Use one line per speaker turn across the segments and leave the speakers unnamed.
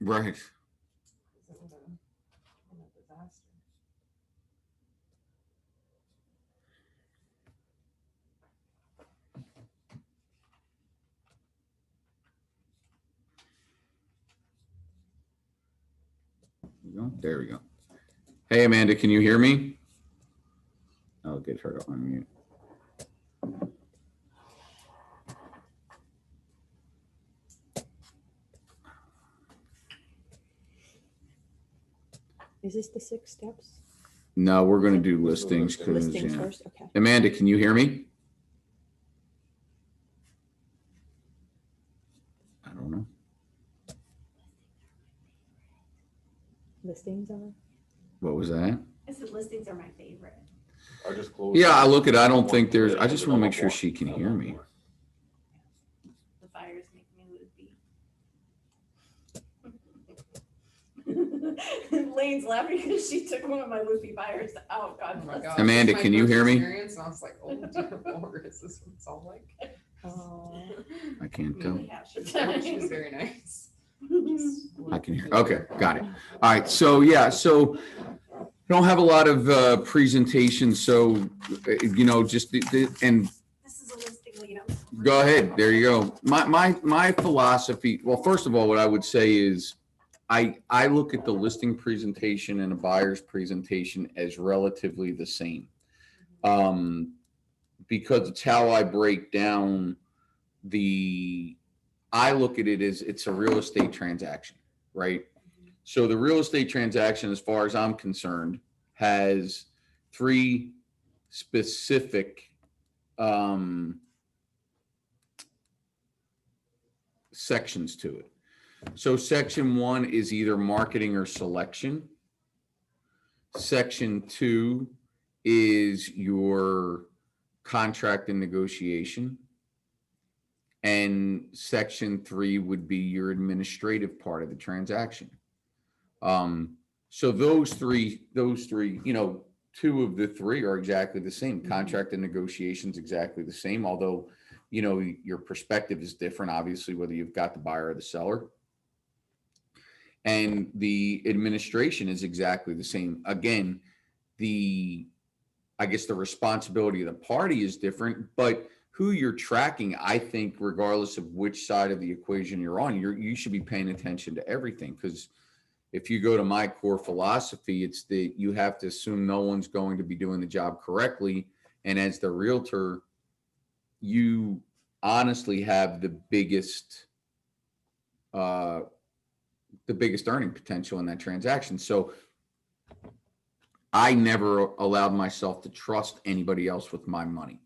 Right.
This is a disaster.
There we go. Hey, Amanda, can you hear me? I'll get her to unmute.
Is this the 6 steps?
No, we're going to do listings.
Listings first? Okay.
Amanda, can you hear me? I don't know.
Listings are?
What was that?
I said listings are my favorite.
I just closed.
Yeah, I look at, I don't think there's, I just want to make sure she can hear me.
The fires make me loopy. Lane's laughing because she took one of my loopy fires out. God
Oh my
bless.
gosh,
Amanda,
this is my
can you
first
hear me?
experience, and I was like, oh dear Lord, is this what it's all like?
Oh.
I can't tell.
Really have she
She was very nice.
I can hear. Okay, got it. All right. So yeah, so I don't have a lot of presentations. So just and
This is a listing lead.
go ahead. There you go. My philosophy. Well, first of all, what I would say is I look at the listing presentation and a buyer's presentation as relatively the same, because it's how I break down I look at it as it's a real estate transaction, right? So the real estate transaction, as far as I'm concerned, has 3 specific sections to it. So section 1 is either marketing or selection. Section 2 is your contract and negotiation. And section 3 would be your administrative part of the transaction. So those three, 2 of the 3 are exactly the same. Contract and negotiations exactly the same, although, your perspective is different, obviously, whether you've got the buyer or the seller. And the administration is exactly the same. Again, I guess the responsibility of the party is different, but who you're tracking, I think, regardless of which side of the equation you're on, you should be paying attention to everything. Because if you go to my core philosophy, it's that you have to assume no one's going to be doing the job correctly. And as the realtor, you honestly have the biggest earning potential in that transaction. So I never allowed myself to trust anybody else with my money.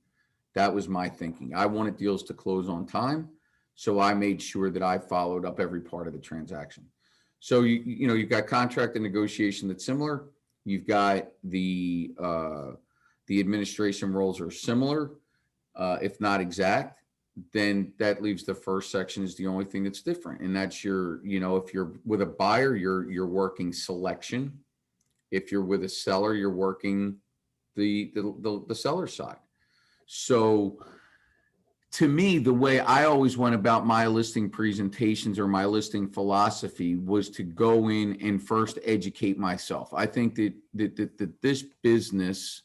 That was my thinking. I wanted deals to close on time, so I made sure that I followed up every part of the transaction. So you've got contract and negotiation that's similar. You've got the administration roles are similar, if not exact. Then that leaves the first section is the only thing that's different, and that's if you're with a buyer, you're working selection. If you're with a seller, you're working the seller side. So to me, the way I always went about my listing presentations or my listing philosophy was to go in and first educate myself. I think that this business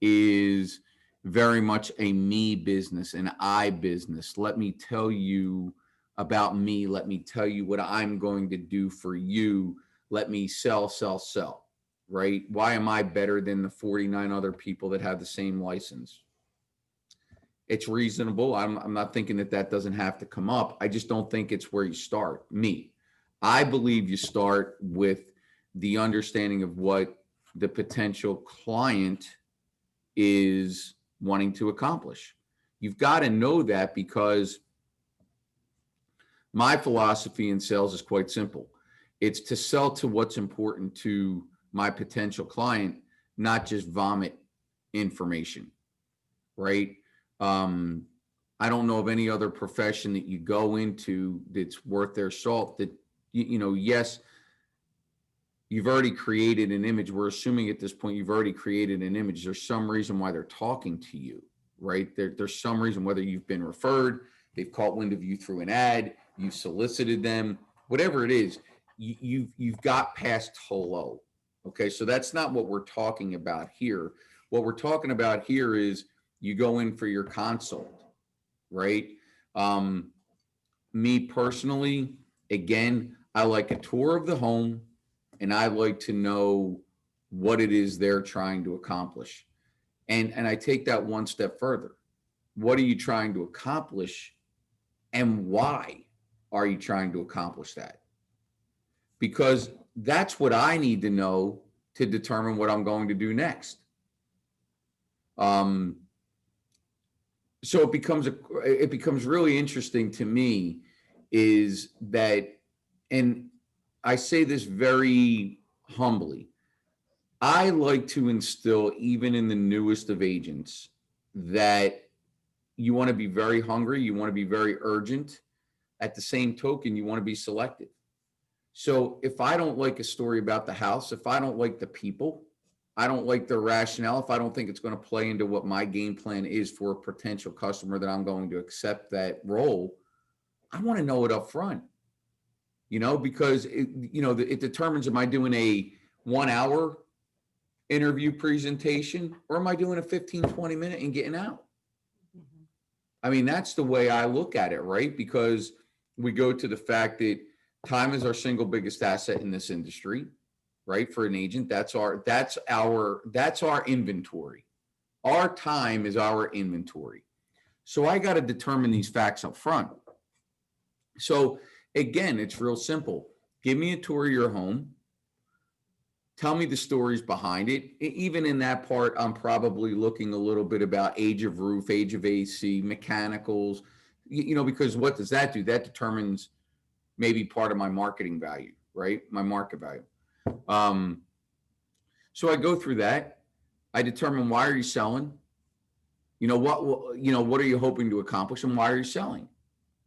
is very much a me business, an I business. Let me tell you about me. Let me tell you what I'm going to do for you. Let me sell, right? Why am I better than the 49 other people that have the same license? It's reasonable. I'm not thinking that doesn't have to come up. I just don't think it's where you start. Me, I believe you start with the understanding of what the potential client is wanting to accomplish. You've got to know that, because my philosophy in sales is quite simple. It's to sell to what's important to my potential client, not just vomit information, right? I don't know of any other profession that you go into that's worth their salt that, yes, you've already created an image. We're assuming at this point you've already created an image. There's some reason why they're talking to you, right? There's some reason, whether you've been referred, they've caught wind of you through an ad, you solicited them, whatever it is. you've got past hello. Okay, so that's not what we're talking about here. What we're talking about here is you go in for your consult, right? Um, Me personally, again, I like a tour of the home and I like to know what it is they're trying to accomplish. And I take that one step further. What are you trying to accomplish and why are you trying to accomplish that? Because that's what I need to know to determine what I'm going to do next. Um, so it becomes really interesting to me is that, and I say this very humbly, I like to instill even in the newest of agents that you want to be very hungry, you want to be very urgent. At the same token, you want to be selective. So if I don't like a story about the house, if I don't like the people, I don't like the rationale, if I don't think it's going to play into what my game plan is for a potential customer that I'm going to accept that role, I want to know it up front, because it determines, am I doing a 1 hour interview presentation or am I doing a 15, 20 minute and getting out? I mean, that's the way I look at it, right? Because we go to the fact that time is our single biggest asset in this industry, right? For an agent, that's our inventory. Our time is our inventory. So I got to determine these facts up front. So again, it's real simple. Give me a tour of your home. Tell me the stories behind it. Even in that part, I'm probably looking a little bit about age of roof, age of AC, mechanicals, because what does that do? That determines maybe part of my marketing value, right? My market value. So I go through that. I determine, why are you selling? What are you hoping to accomplish and why are you selling?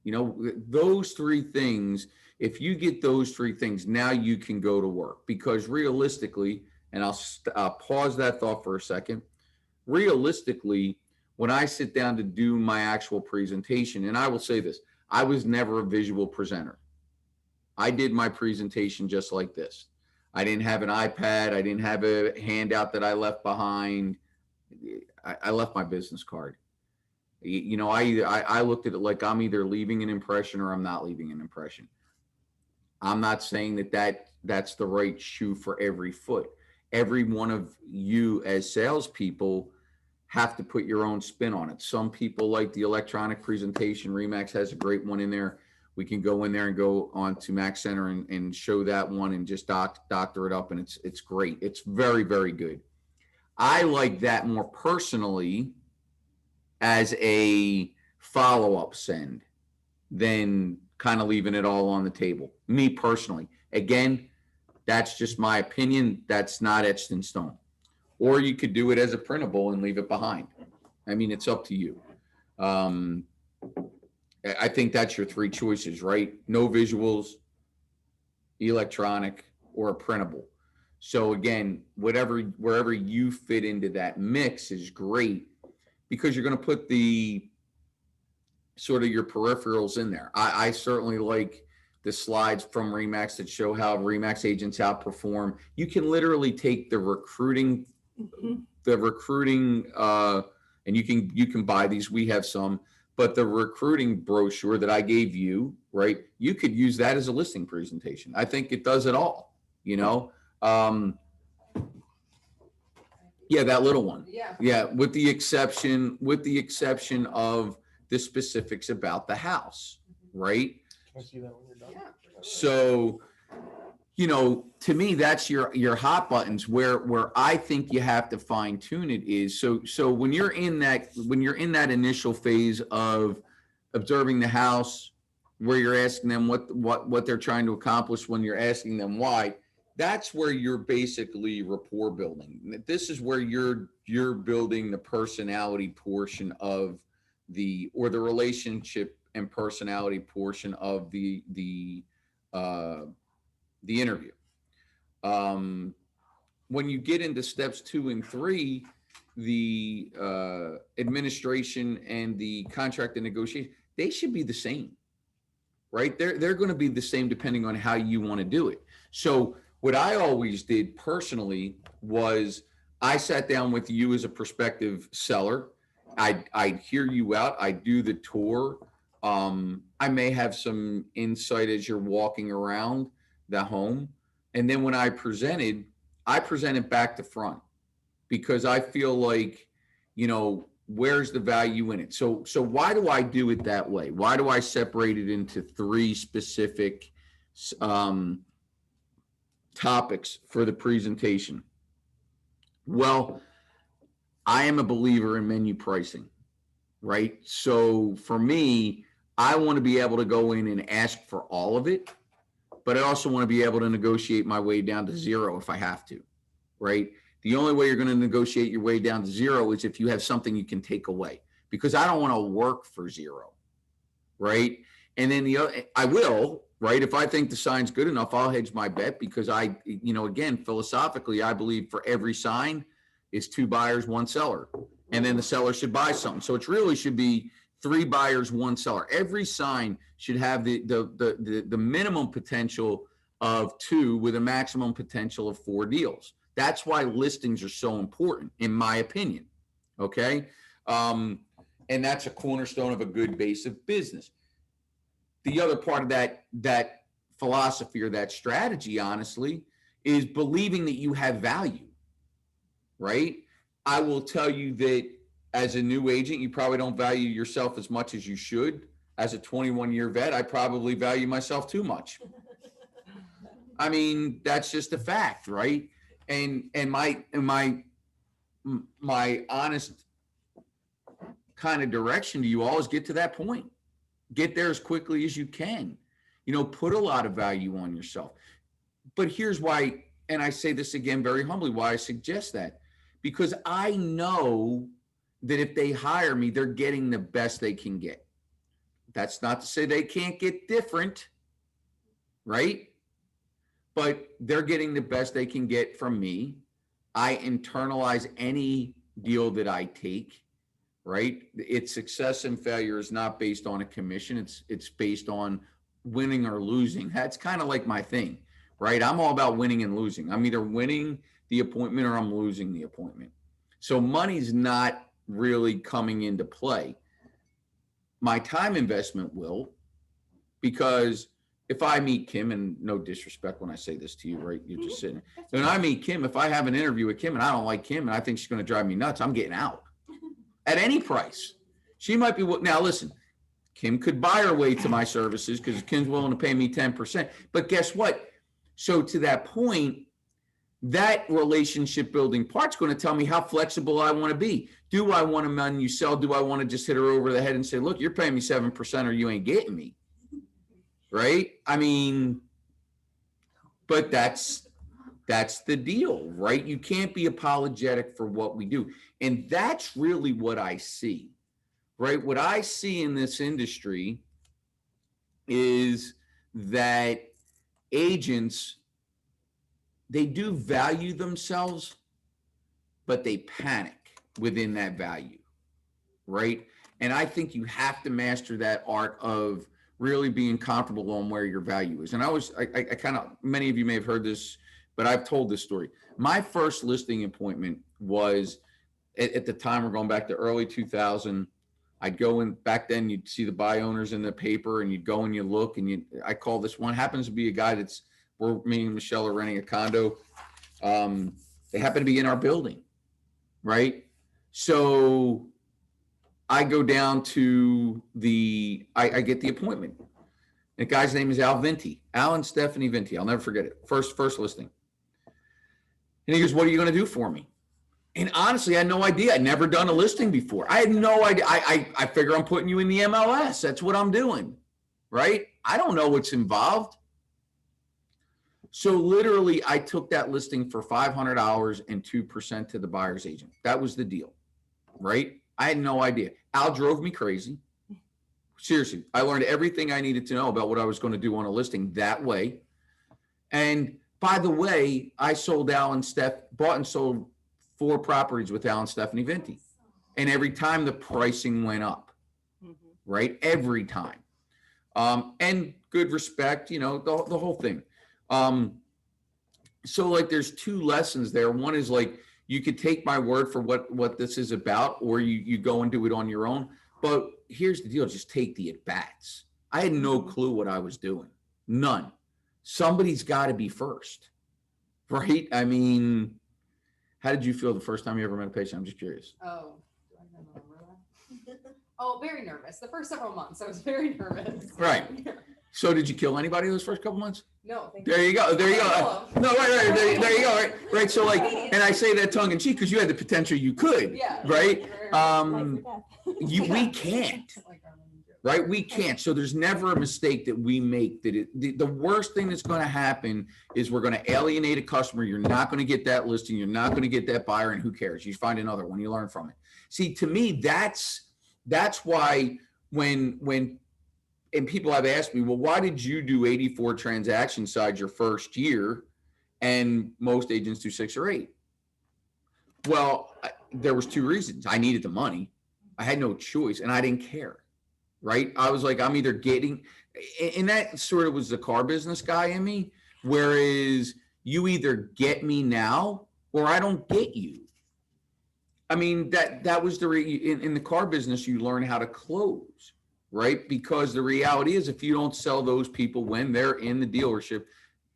Those three things, if you get those three things, now you can go to work. Because realistically, and I'll pause that thought for a second. Realistically, when I sit down to do my actual presentation, and I will say this, I was never a visual presenter. I did my presentation just like this. I didn't have an iPad. I didn't have a handout that I left behind. I left my business card. I looked at it like I'm either leaving an impression or I'm not leaving an impression. I'm not saying that's the right shoe for every foot. Every one of you as salespeople have to put your own spin on it. Some people like the electronic presentation. Remax has a great one in there. We can go in there and go on to Mac Center and show that one and just doctor it up, and it's great. It's very, very good. I like that more personally as a follow-up send than kind of leaving it all on the table. Me personally. Again, that's just my opinion. That's not etched in stone. Or you could do it as a printable and leave it behind. I mean, it's up to you. I think that's your three choices, right? No visuals, electronic, or a printable. So again, wherever you fit into that mix is great, because you're going to put the sort of your peripherals in there. I certainly like the slides from Remax that show how Remax agents outperform. You can literally take the recruiting, and you can buy these. We have some, but the recruiting brochure that I gave you, right? You could use that as a listing presentation. I think it does it all, Yeah, that little one. Yeah, with the exception of the specifics about the house, right?
Can I see that when you're done?
So, to me, that's your hot buttons. Where I think you have to fine tune it is so when you're in that initial phase of observing the house, where you're asking them what they're trying to accomplish, when you're asking them why. That's where you're basically rapport building. This is where you're building the personality portion of the relationship and personality portion of the interview. When you get into steps 2 and 3, the administration and the contract and negotiation, they should be the same. right? They're going to be the same depending on how you want to do it. So what I always did personally was I sat down with you as a prospective seller. I'd hear you out. I'd do the tour. I may have some insight as you're walking around the home. And then when I presented back to front because I feel like, where's the value in it? So why do I do it that way? Why do I separate it into three specific topics for the presentation? Well, I am a believer in menu pricing, right? So for me, I want to be able to go in and ask for all of it, but I also want to be able to negotiate my way down to zero if I have to, right? The only way you're going to negotiate your way down to zero is if you have something you can take away, because I don't want to work for zero, right? And then I will, right? If I think the sign's good enough, I'll hedge my bet because again, philosophically, I believe for every sign is 2 buyers, 1 seller, and then the seller should buy something. So it really should be 3 buyers, 1 seller. Every sign should have the minimum potential of 2 with a maximum potential of 4 deals. That's why listings are so important, in my opinion. Okay. And that's a cornerstone of a good base of business. The other part of that philosophy or that strategy, honestly, is believing that you have value, right? I will tell you that as a new agent, you probably don't value yourself as much as you should. As a 21-year vet, I probably value myself too much. I mean, that's just a fact, right? And my honest kind of direction to you all is get to that point. Get there as quickly as you can. Put a lot of value on yourself. But here's why, and I say this again very humbly, why I suggest that. Because I know that if they hire me, they're getting the best they can get. That's not to say they can't get different, right? But they're getting the best they can get from me. I internalize any deal that I take, right? Its success and failure is not based on a commission. It's based on winning or losing. That's kind of like my thing, right? I'm all about winning and losing. I'm either winning the appointment or I'm losing the appointment. So money's not really coming into play. My time investment will, because if I meet Kim, and no disrespect when I say this to you, right? You're just sitting there. When I meet Kim, if I have an interview with Kim and I don't like Kim and I think she's going to drive me nuts, I'm getting out at any price. She might be, now listen, Kim could buy her way to my services because Kim's willing to pay me 10%. But guess what? So to that point, that relationship building part's going to tell me how flexible I want to be. Do I want to menu sell? Do I want to just hit her over the head and say, look, you're paying me 7% or you ain't getting me? Right? I mean, but that's the deal, right? You can't be apologetic for what we do. And that's really what I see, right? What I see in this industry is that agents, they do value themselves, but they panic within that value, right? And I think you have to master that art of really being comfortable on where your value is. And I kind of, many of you may have heard this, but I've told this story. My first listing appointment was at the time, we're going back to early 2000. I'd go in, back then you'd see the buy owners in the paper and you'd go and you look and I call this one, happens to be a guy me and Michelle are renting a condo. They happen to be in our building, right? So I go down to I get the appointment. The guy's name is Al Vinti, Alan Stephanie Vinti. I'll never forget it. First listing. And he goes, what are you going to do for me? And honestly, I had no idea. I'd never done a listing before. I had no idea. I figure I'm putting you in the MLS. That's what I'm doing, right? I don't know what's involved. So literally, I took that listing for $500 and 2% to the buyer's agent. That was the deal, right? I had no idea. Al drove me crazy. Seriously, I learned everything I needed to know about what I was going to do on a listing that way. And by the way, I bought and sold 4 properties with Al and Stephanie Vinti. And every time the pricing went up, right? Every time. And good respect, the whole thing. So like there's two lessons there. One is like, you could take my word for what this is about, or you go and do it on your own. But here's the deal, just take the at-bats. I had no clue what I was doing. None. Somebody's got to be first, right? I mean, how did you feel the first time you ever met a patient? I'm just curious.
Oh, do I remember that? Oh, very nervous. The first several months, I was very nervous.
Right. So did you kill anybody those first couple months?
No, thank
There you go. There you go. No, right. There you go. Right. So like, and I say that tongue in cheek because you had the potential you could,
Yeah.
right?
Life or death.
We can't, right? We can't. So there's never a mistake that we make that the worst thing that's going to happen is we're going to alienate a customer. You're not going to get that listing. You're not going to get that buyer, and who cares? You find another one, you learn from it. See, to me, that's why when and people have asked me, well, why did you do 84 transaction sides your first year and most agents do 6 or 8? Well, there was 2 reasons. I needed the money. I had no choice and I didn't care, right? I was like, I'm either getting, and that sort of was the car business guy in me, whereas you either get me now or I don't get you. I mean, that was in the car business, you learn how to close, right? Because the reality is if you don't sell those people when they're in the dealership,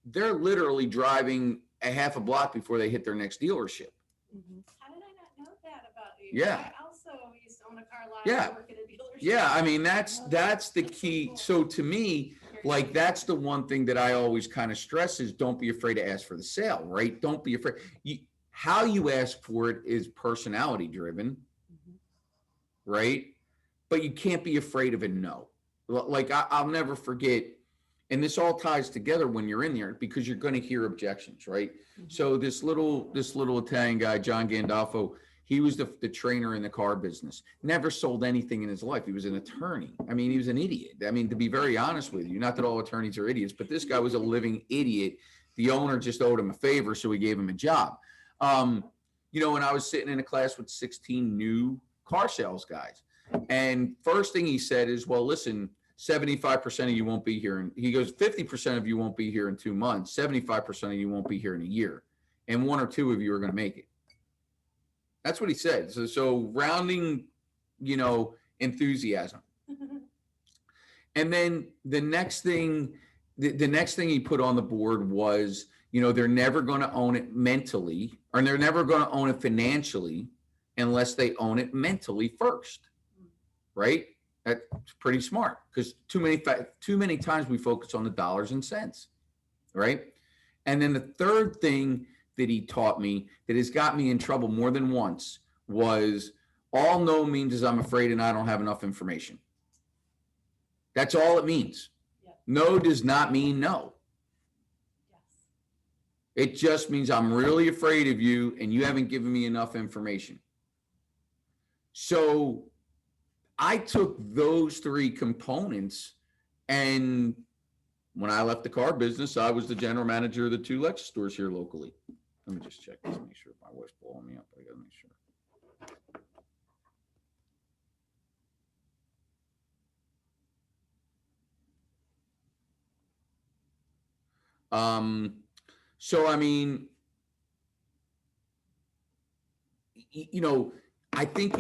they're literally driving a half a block before they hit their next dealership.
How did I not know that about you?
Yeah.
I also used to own a car lot.
Yeah.
Work at a dealership.
Yeah, I mean, that's the key. So to me, like that's the one thing that I always kind of stress is don't be afraid to ask for the sale, right? Don't be afraid. How you ask for it is personality driven, right? But you can't be afraid of a no. Like I'll never forget, and this all ties together when you're in there because you're going to hear objections, right? So this little Italian guy, John Gandolfo, he was the trainer in the car business. Never sold anything in his life. He was an attorney. I mean, he was an idiot. I mean, to be very honest with you, not that all attorneys are idiots, but this guy was a living idiot. The owner just owed him a favor, so he gave him a job. When I was sitting in a class with 16 new car sales guys, and first thing he said is, well, listen, 75% of you won't be here. And he goes, 50% of you won't be here in 2 months. 75% of you won't be here in a year. And 1 or 2 of you are going to make it. That's what he said. So rounding, enthusiasm. And then the next thing he put on the board was, they're never going to own it mentally, or they're never going to own it financially unless they own it mentally first. Right? That's pretty smart because too many times we focus on the dollars and cents. Right? And then the third thing that he taught me that has got me in trouble more than once was all no means is I'm afraid and I don't have enough information. That's all it means.
Yep.
No does not mean no.
Yes.
It just means I'm really afraid of you and you haven't given me enough information. So I took those 3 components, and when I left the car business, I was the general manager of the 2 Lexus stores here locally. Let me just check this, make sure my wife's blowing me up. I gotta make sure. So I mean, I think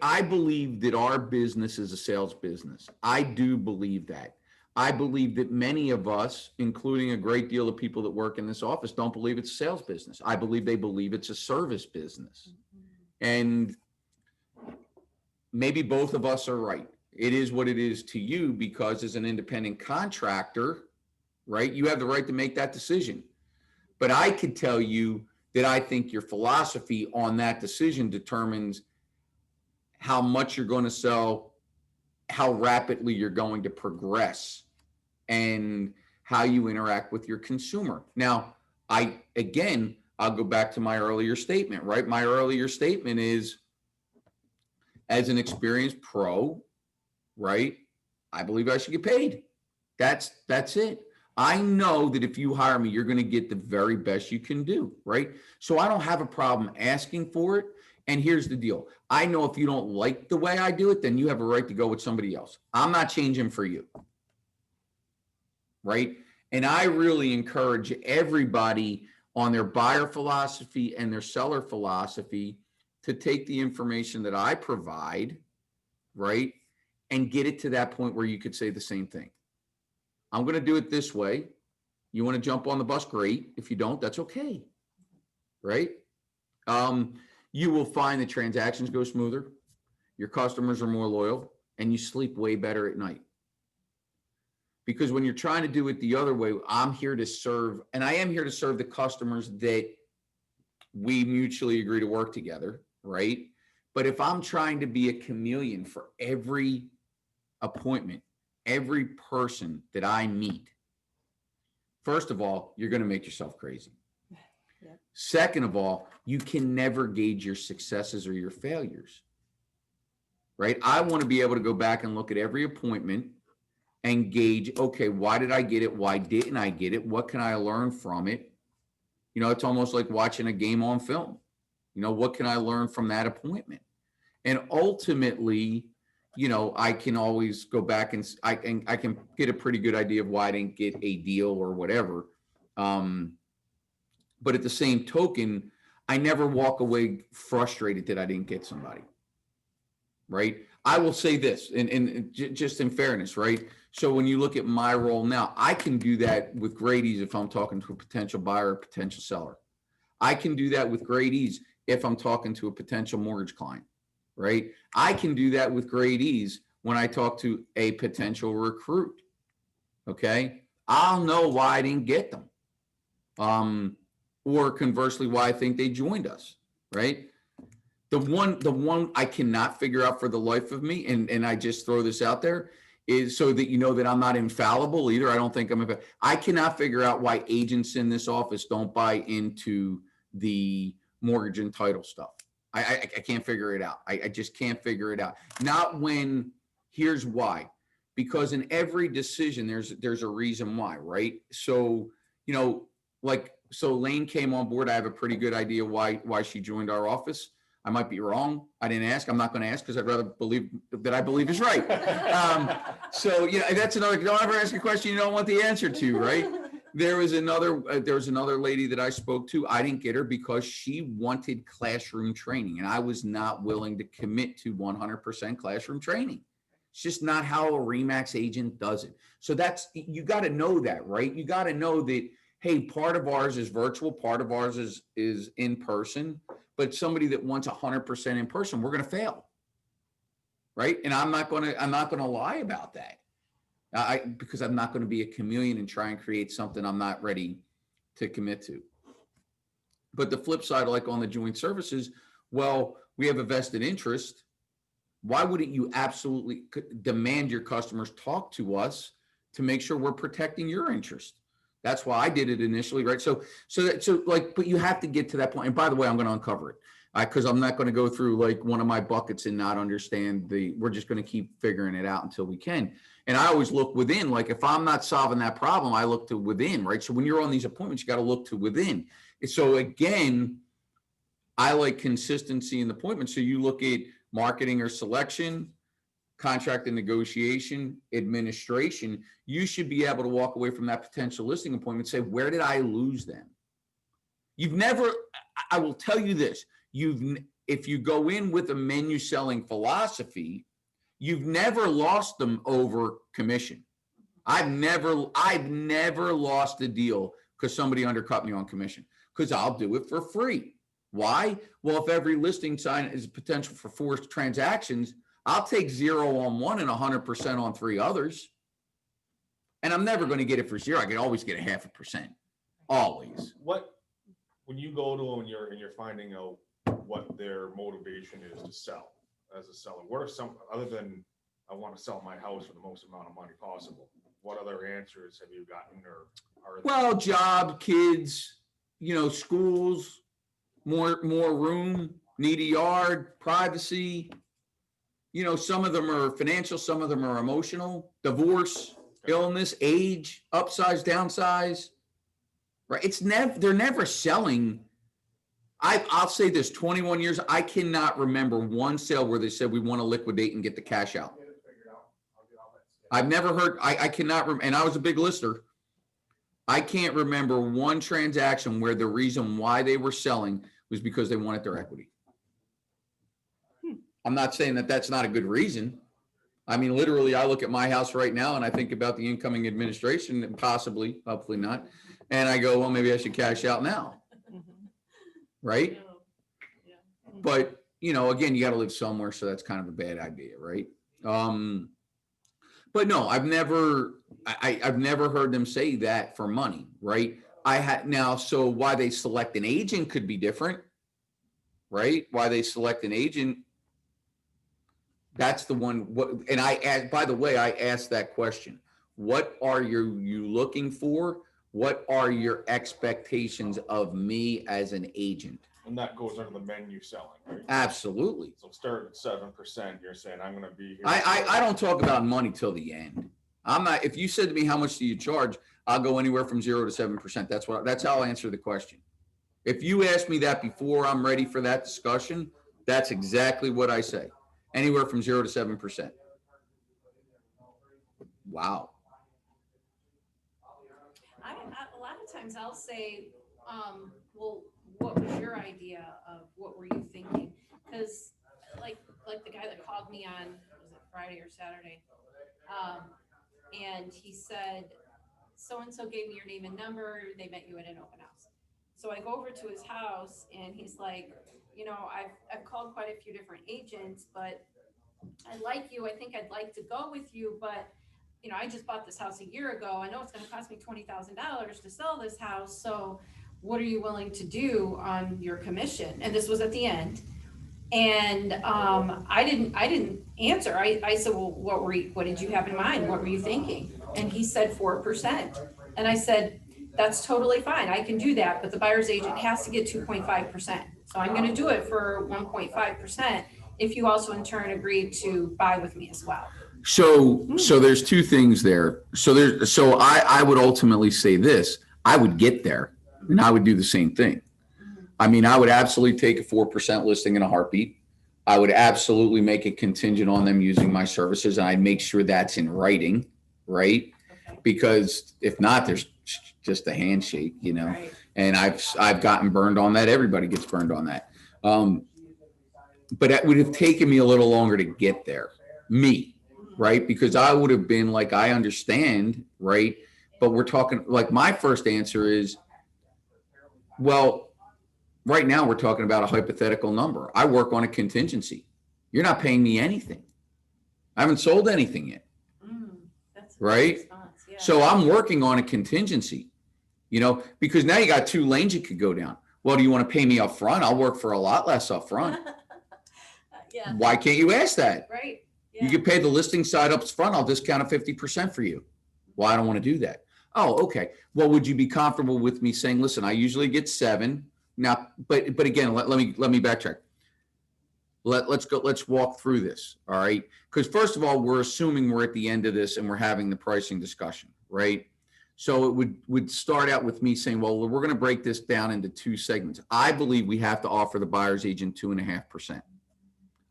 I believe that our business is a sales business. I do believe that. I believe that many of us, including a great deal of people that work in this office, don't believe it's a sales business. I believe they believe it's a service business. And maybe both of us are right. It is what it is to you because as an independent contractor, right, you have the right to make that decision. But I could tell you that I think your philosophy on that decision determines how much you're going to sell, how rapidly you're going to progress, and how you interact with your consumer. Now, I'll go back to my earlier statement, right? My earlier statement is, as an experienced pro, right, I believe I should get paid. That's it. I know that if you hire me, you're going to get the very best you can do, right? So I don't have a problem asking for it. And here's the deal. I know if you don't like the way I do it, then you have a right to go with somebody else. I'm not changing for you. right? And I really encourage everybody on their buyer philosophy and their seller philosophy to take the information that I provide, right, and get it to that point where you could say the same thing. I'm going to do it this way. You want to jump on the bus? Great. If you don't, that's okay, right? You will find the transactions go smoother, your customers are more loyal, and you sleep way better at night. Because when you're trying to do it the other way, I'm here to serve, and I am here to serve the customers that we mutually agree to work together, right? But if I'm trying to be a chameleon for every appointment, every person that I meet, first of all, you're going to make yourself crazy.
Yeah.
Second of all, you can never gauge your successes or your failures, right? I want to be able to go back and look at every appointment and gauge, okay, why did I get it? Why didn't I get it? What can I learn from it? You know, it's almost like watching a game on film. You know, what can I learn from that appointment? And ultimately, you know, I can always go back and I can get a pretty good idea of why I didn't get a deal or whatever. But at the same token, I never walk away frustrated that I didn't get somebody, right? I will say this, and just in fairness, right? So when you look at my role now, I can do that with great ease if I'm talking to a potential buyer or potential seller. I can do that with great ease if I'm talking to a potential mortgage client, right? I can do that with great ease when I talk to a potential recruit, okay? I'll know why I didn't get them. Or conversely, why I think they joined us, right? The one I cannot figure out for the life of me, and I just throw this out there, is so that you know that I'm not infallible either. I don't think I cannot figure out why agents in this office don't buy into the mortgage and title stuff. I can't figure it out. I just can't figure it out. Not when, here's why. Because in every decision, there's a reason why, right? So, you know, like, so Lane came on board. I have a pretty good idea why she joined our office. I might be wrong. I didn't ask. I'm not going to ask because I'd rather believe that I believe is right. So, you know, that's another, don't ever ask a question you don't want the answer to, right? There was another lady that I spoke to. I didn't get her because she wanted classroom training, and I was not willing to commit to 100% classroom training. It's just not how a RE/MAX agent does it. So you got to know that, right? You got to know that, hey, part of ours is virtual, part of ours is in person, but somebody that wants 100% in person, we're going to fail, right? And I'm not going to lie about that. Because I'm not going to be a chameleon and try and create something I'm not ready to commit to. But the flip side, like on the joint services, well, we have a vested interest. Why wouldn't you absolutely demand your customers talk to us to make sure we're protecting your interest? That's why I did it initially, right? So like, but you have to get to that point. And by the way, I'm going to uncover it because I'm not going to go through like one of my buckets and not understand we're just going to keep figuring it out until we can. And I always look within, like if I'm not solving that problem, I look to within, right? So when you're on these appointments, you got to look to within. So again, I like consistency in the appointment. So you look at marketing or selection, contract and negotiation, administration, you should be able to walk away from that potential listing appointment and say, where did I lose them? I will tell you this, if you go in with a menu selling philosophy, you've never lost them over commission. I've never lost a deal because somebody undercut me on commission because I'll do it for free. Why? Well, if every listing sign is potential for 4 transactions, I'll take 0 on one and 100% on 3 others. And I'm never going to get it for 0. I can always get a 0.5%. Always.
When you go to them and you're finding out what their motivation is to sell as a seller, what are some, other than I want to sell my house for the most amount of money possible, what other answers have you gotten
Well, job, kids, you know, schools, more room, need a yard, privacy. You know, some of them are financial, some of them are emotional, divorce, illness, age, upsize, downsize, right? They're never selling. I'll say this, 21 years, I cannot remember one sale where they said we want to liquidate and get the cash out. I've never heard, I cannot remember, and I was a big lister. I can't remember one transaction where the reason why they were selling was because they wanted their equity. I'm not saying that that's not a good reason. I mean, literally, I look at my house right now and I think about the incoming administration and possibly, hopefully not. And I go, well, maybe I should cash out now, right?
Yeah.
But, you know, again, you got to live somewhere. So that's kind of a bad idea, right? But no, I've never heard them say that for money, right? So why they select an agent could be different, right? Why they select an agent, that's the one. And I asked, by the way, I asked that question. What are you looking for? What are your expectations of me as an agent?
And that goes under the menu selling, right?
Absolutely.
So start at 7%, you're saying, I'm gonna be here.
I don't talk about money till the end. I'm not, if you said to me, how much do you charge? I'll go anywhere from 0 to 7%. That's how I'll answer the question. If you ask me that before I'm ready for that discussion, that's exactly what I say. Anywhere from 0 to 7%. Wow.
A lot of times I'll say, well, what was your idea of what were you thinking? Because like the guy that called me on, was it Friday or Saturday? And he said, so-and-so gave me your name and number, they met you at an open house. So I go over to his house and he's like, you know, I've called quite a few different agents, but I like you. I think I'd like to go with you, but you know, I just bought this house a year ago. I know it's going to cost me $20,000 to sell this house. So what are you willing to do on your commission? And this was at the end. And I didn't answer. I said, well, what did you have in mind? What were you thinking? And he said 4%. And I said, that's totally fine. I can do that, but the buyer's agent has to get 2.5%. So I'm going to do it for 1.5% if you also in turn agree to buy with me as well.
So there's two things there. So I would ultimately say this, I would get there and I would do the same thing. I mean, I would absolutely take a 4% listing in a heartbeat. I would absolutely make it contingent on them using my services. And I'd make sure that's in writing, right?
Okay.
Because if not, there's just a handshake, you know,
Right.
and I've gotten burned on that. Everybody gets burned on that. But it would have taken me a little longer to get there, right? Because I would have been like, I understand, right? But we're talking, like, my first answer is, well, right now we're talking about a hypothetical number. I work on a contingency. You're not paying me anything. I haven't sold anything yet.
That's a good
Right?
response, yeah.
So I'm working on a contingency, you know, because now you got two lanes you could go down. Well, do you want to pay me up front? I'll work for a lot less up front.
Yeah,
Why can't you ask that?
right.
You
Yeah.
could pay the listing side up front. I'll discount it 50% for you. Well, I don't want to do that. Oh, okay. Well, would you be comfortable with me saying, listen, I usually get 7 now, but again, let me backtrack. Let's walk through this. All right. Because first of all, we're assuming we're at the end of this and we're having the pricing discussion, right? So it would start out with me saying, well, we're going to break this down into 2 segments. I believe we have to offer the buyer's agent 2.5%.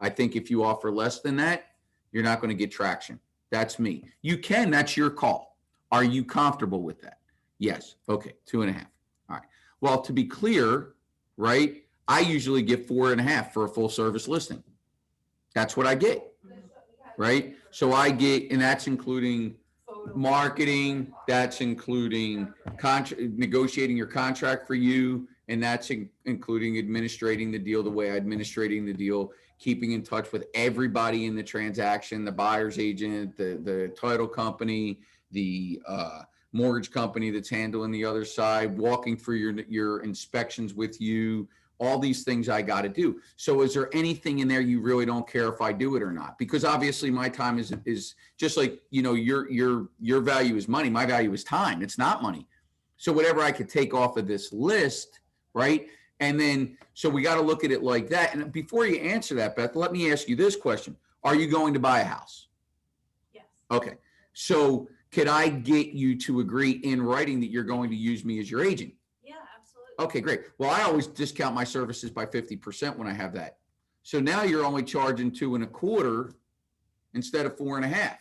I think if you offer less than that, you're not going to get traction. That's me. You can, that's your call. Are you comfortable with that? Yes. Okay. 2.5. All right. Well, to be clear, right, I usually get 4.5 for a full service listing. That's what I get, right? So I get, and that's including
Photo.
marketing, that's including negotiating your contract for you, and that's including administrating the deal the way I'm administrating the deal, keeping in touch with everybody in the transaction, the buyer's agent, the title company, the mortgage company that's handling the other side, walking through your inspections with you, all these things I got to do. So is there anything in there you really don't care if I do it or not? Because obviously my time is just like, you know, your value is money. My value is time. It's not money. So whatever I could take off of this list, right? And then, so we got to look at it like that. And before you answer that, Beth, let me ask you this question. Are you going to buy a house?
Yes.
Okay. So could I get you to agree in writing that you're going to use me as your agent?
Yeah, absolutely.
Okay, great. Well, I always discount my services by 50% when I have that. So now you're only charging 2.25 instead of 4.5.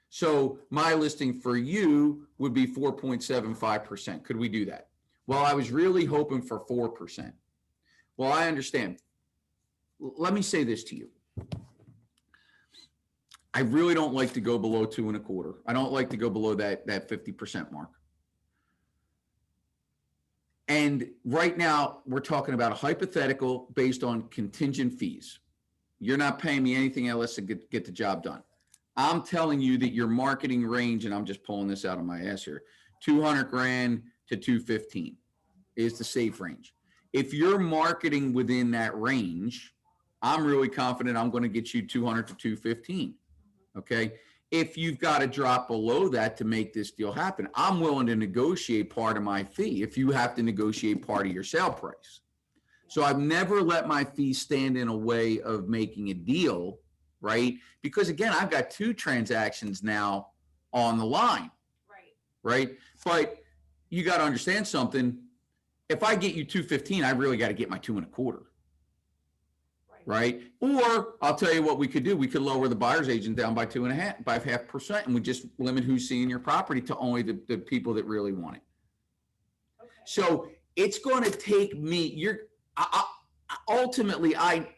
So my listing for you would be 4.75%. Could we do that? Well, I was really hoping for 4%. Well, I understand. Let me say this to you. I really don't like to go below 2.25. I don't like to go below that 50% mark. And right now we're talking about a hypothetical based on contingent fees. You're not paying me anything else to get the job done. I'm telling you that your marketing range, and I'm just pulling this out of my ass here, 200 grand to 215 is the safe range. If you're marketing within that range, I'm really confident I'm going to get you 200 to 215. Okay. If you've got to drop below that to make this deal happen, I'm willing to negotiate part of my fee if you have to negotiate part of your sale price. So I've never let my fee stand in a way of making a deal, right? Because again, I've got 2 transactions now on the line, right? But you got to understand something. If I get you 215, I really got to get my 2.25. Right. Or I'll tell you what we could do. We could lower the buyer's agent down by 0.5%, and we just limit who's seeing your property to only the people that really want it.
Okay.
So it's going to take me,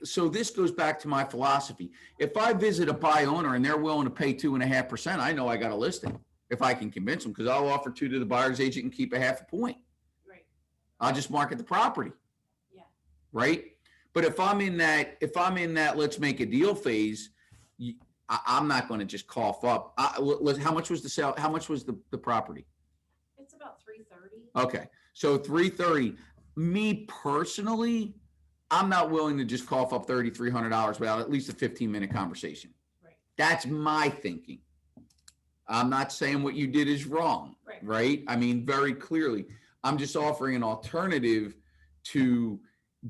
so this goes back to my philosophy. If I visit a buy owner and they're willing to pay 2.5%, I know I got a listing if I can convince them, because I'll offer 2 to the buyer's agent and keep 0.5 point.
Right.
I'll just market the property.
Yeah.
Right. But if I'm in that let's make a deal phase, I'm not going to just cough up. How much was the sale? How much was the property?
It's about 330.
Okay. So 330. Me personally, I'm not willing to just cough up $3,300 without at least a 15-minute conversation.
Right.
That's my thinking. I'm not saying what you did is wrong. Right. I mean, very clearly, I'm just offering an alternative to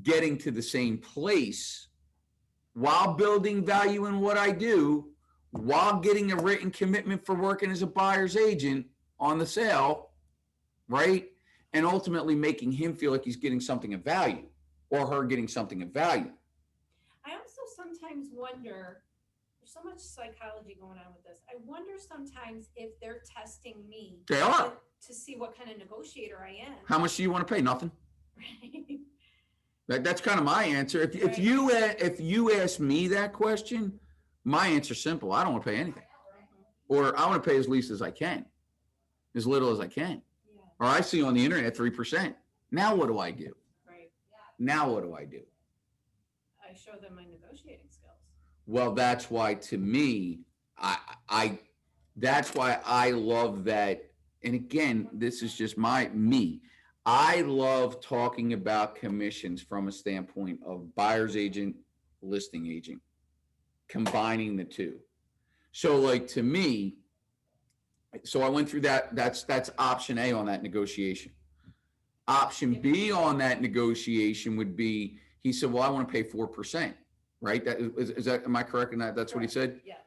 getting to the same place while building value in what I do, while getting a written commitment for working as a buyer's agent on the sale, right? And ultimately making him feel like he's getting something of value, or her getting something of value.
I also sometimes wonder, there's so much psychology going on with this. I wonder sometimes if they're testing me.
They are.
To see what kind of negotiator I am.
How much do you want to pay? Nothing.
Right.
That's kind of my answer. If you ask me that question, my answer's simple. I don't want to pay anything, or I want to pay as least as I can, as little as I can.
Yeah.
Or I see on the internet 3%. Now what do I do?
Right.
Now what do I do?
I show them my negotiating skills.
Well, that's why to me, that's why I love that. And again, this is just me. I love talking about commissions from a standpoint of buyer's agent, listing agent, combining the two. So like to me, so I went through that. That's option A on that negotiation. Option B on that negotiation would be, he said, well, I want to pay 4%, right? That is that, am I correct in that? That's what he said?
Yes.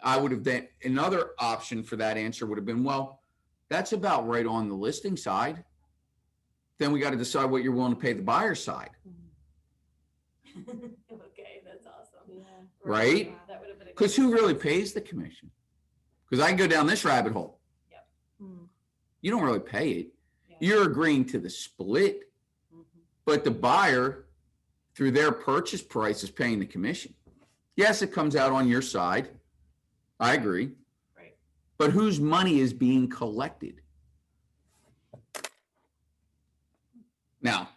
I would have then, another option for that answer would have been, well, that's about right on the listing side. Then we got to decide what you're willing to pay the buyer's side.
Okay, that's awesome.
Yeah.
Right?
That would have been.
Because who really pays the commission? Because I can go down this rabbit hole.
Mm.
You don't really pay it.
Yeah.
You're agreeing to the split, but the buyer, through their purchase price, is paying the commission. Yes, it comes out on your side. I agree.
Right.
But whose money is being collected? Now,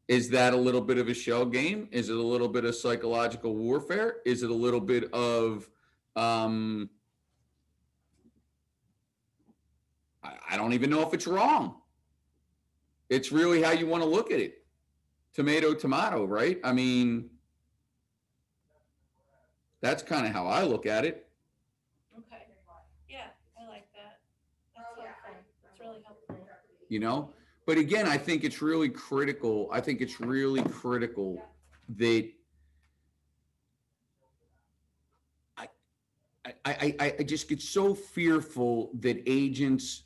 is that a little bit of a shell game? Is it a little bit of psychological warfare? Is it a little bit of, I don't even know if it's wrong. It's really how you want to look at it. Tomato, right? I mean, that's kind of how I look at it.
Okay. Yeah, I like that. That's helpful. That's really helpful.
You know, but again, I think it's really critical. I think it's really critical that I just get so fearful that agents,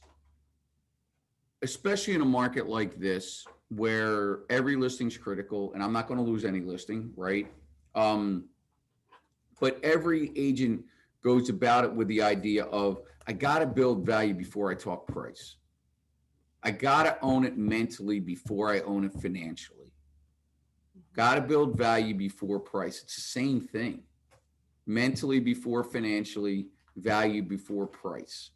especially in a market like this, where every listing's critical, and I'm not going to lose any listing, right? But every agent goes about it with the idea of, I got to build value before I talk price. I got to own it mentally before I own it financially. Got to build value before price. It's the same thing. Mentally before financially, value before price.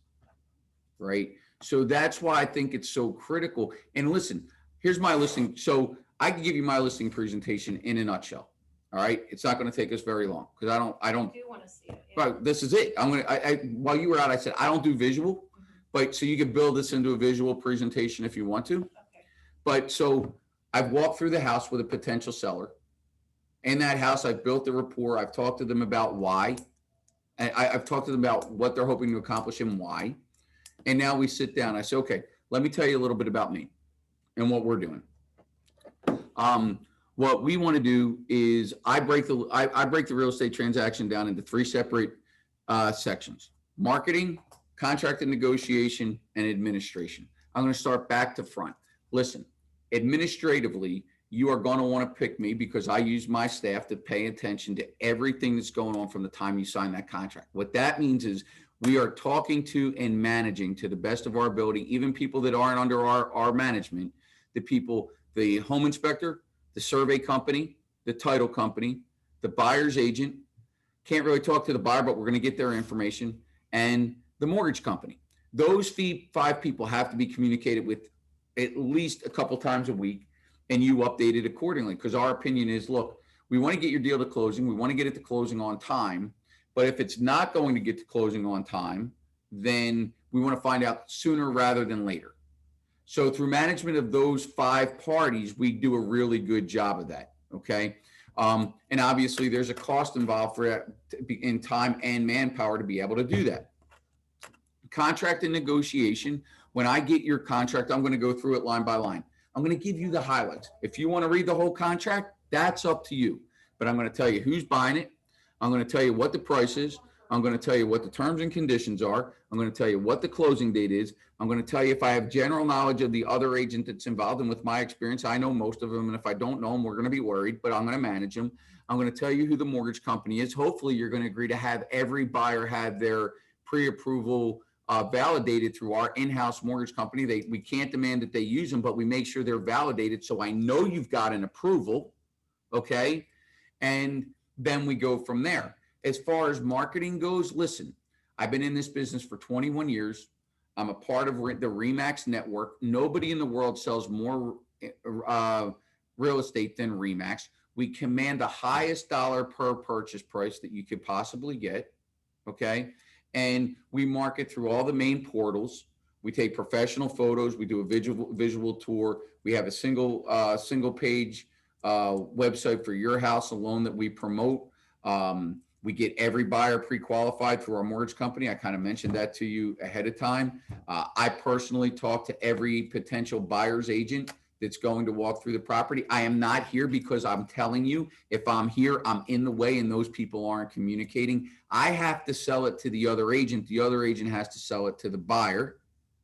Right? So that's why I think it's so critical. And listen, here's my listing. So I can give you my listing presentation in a nutshell. All right. It's not going to take us very long because I don't,
I do want to see it. Yeah.
right. This is it. I'm going to, while you were out, I said, I don't do visual, but so you can build this into a visual presentation if you want to.
Okay.
But so I've walked through the house with a potential seller. In that house, I've built the rapport. I've talked to them about why. And I've talked to them about what they're hoping to accomplish and why. And now we sit down. I say, okay, let me tell you a little bit about me and what we're doing. What we want to do is I break the real estate transaction down into 3 separate sections: marketing, contract and negotiation, and administration. I'm going to start back to front. Listen, administratively, you are going to want to pick me because I use my staff to pay attention to everything that's going on from the time you sign that contract. What that means is we are talking to and managing to the best of our ability, even people that aren't under our management, the home inspector, the survey company, the title company, the buyer's agent. Can't really talk to the buyer, but we're going to get their information, and the mortgage company. Those 5 people have to be communicated with at least a couple times a week, and you update it accordingly. Because our opinion is, look, we want to get your deal to closing. We want to get it to closing on time. But if it's not going to get to closing on time, then we want to find out sooner rather than later. So through management of those 5 parties, we do a really good job of that. Okay. And obviously there's a cost involved for that in time and manpower to be able to do that. Contract and negotiation. When I get your contract, I'm going to go through it line by line. I'm going to give you the highlights. If you want to read the whole contract, that's up to you. But I'm going to tell you who's buying it. I'm going to tell you what the price is. I'm going to tell you what the terms and conditions are. I'm going to tell you what the closing date is. I'm going to tell you if I have general knowledge of the other agent that's involved. And with my experience, I know most of them. And if I don't know them, we're going to be worried, but I'm going to manage them. I'm going to tell you who the mortgage company is. Hopefully you're going to agree to have every buyer have their pre-approval validated through our in-house mortgage company. We can't demand that they use them, but we make sure they're validated. So I know you've got an approval. Okay. And then we go from there. As far as marketing goes, listen, I've been in this business for 21 years. I'm a part of the RE/MAX network. Nobody in the world sells more real estate than RE/MAX. We command the highest dollar per purchase price that you could possibly get. Okay. And we market through all the main portals. We take professional photos. We do a visual tour. We have a single page website for your house alone that we promote. We get every buyer pre-qualified through our mortgage company. I kind of mentioned that to you ahead of time. I personally talk to every potential buyer's agent that's going to walk through the property. I am not here because I'm telling you, if I'm here, I'm in the way and those people aren't communicating. I have to sell it to the other agent. The other agent has to sell it to the buyer.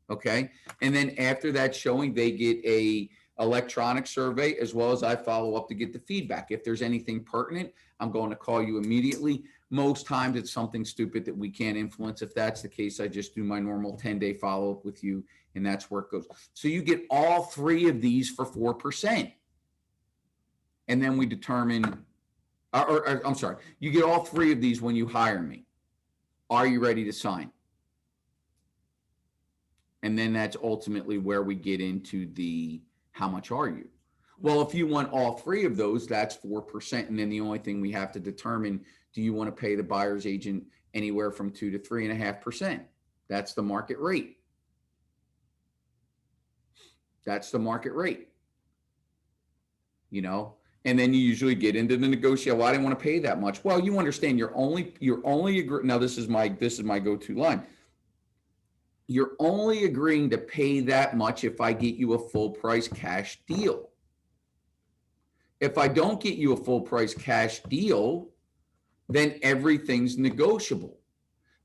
Okay. And then after that showing, they get a electronic survey, as well as I follow up to get the feedback. If there's anything pertinent, I'm going to call you immediately. Most times it's something stupid that we can't influence. If that's the case, I just do my normal 10-day follow-up with you, and that's where it goes. So you get all 3 of these for 4%. And then we determine, I'm sorry, you get all 3 of these when you hire me. Are you ready to sign? And then that's ultimately where we get into the how much are you? Well, if you want all 3 of those, that's 4%. And then the only thing we have to determine, do you want to pay the buyer's agent anywhere from 2 to 3.5%? That's the market rate. That's the market rate. You know, and then you usually get into the negotiation. Well, I didn't want to pay that much. Well, you understand you're only now this is my go-to line. You're only agreeing to pay that much if I get you a full price cash deal. If I don't get you a full price cash deal, then everything's negotiable.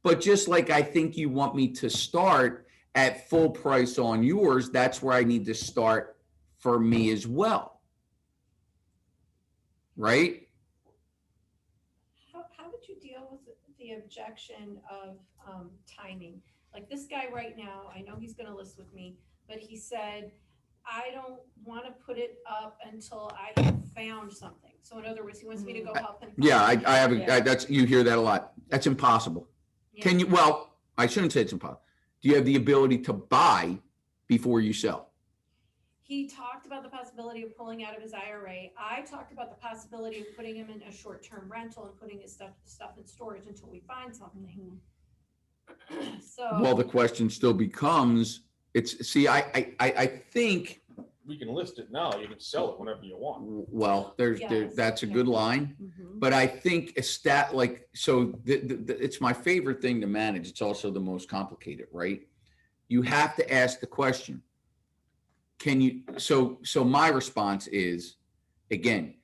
But just like I think you want me to start at full price on yours, that's where I need to start for me as well. Right?
How would you deal with the objection of timing? Like this guy right now, I know he's gonna list with me, but he said, I don't wanna put it up until I have found something. So in other words, he wants me to go help him.
Yeah,
find
I have,
it.
that's, you hear that a lot. That's impossible. Can you, well, I shouldn't say it's impossible. Do you have the ability to buy before you sell?
He talked about the possibility of pulling out of his IRA. I talked about the possibility of putting him in a short-term rental and putting his stuff in storage until we find something. So.
Well, the question still becomes, it's, see, I think,
We can list it now, you can sell it whenever you want.
well, there,
Yes.
that's a good line.
Mhm.
But I think a stat like, so it's my favorite thing to manage. It's also the most complicated, right? You have to ask the question. Can you, so my response is, again,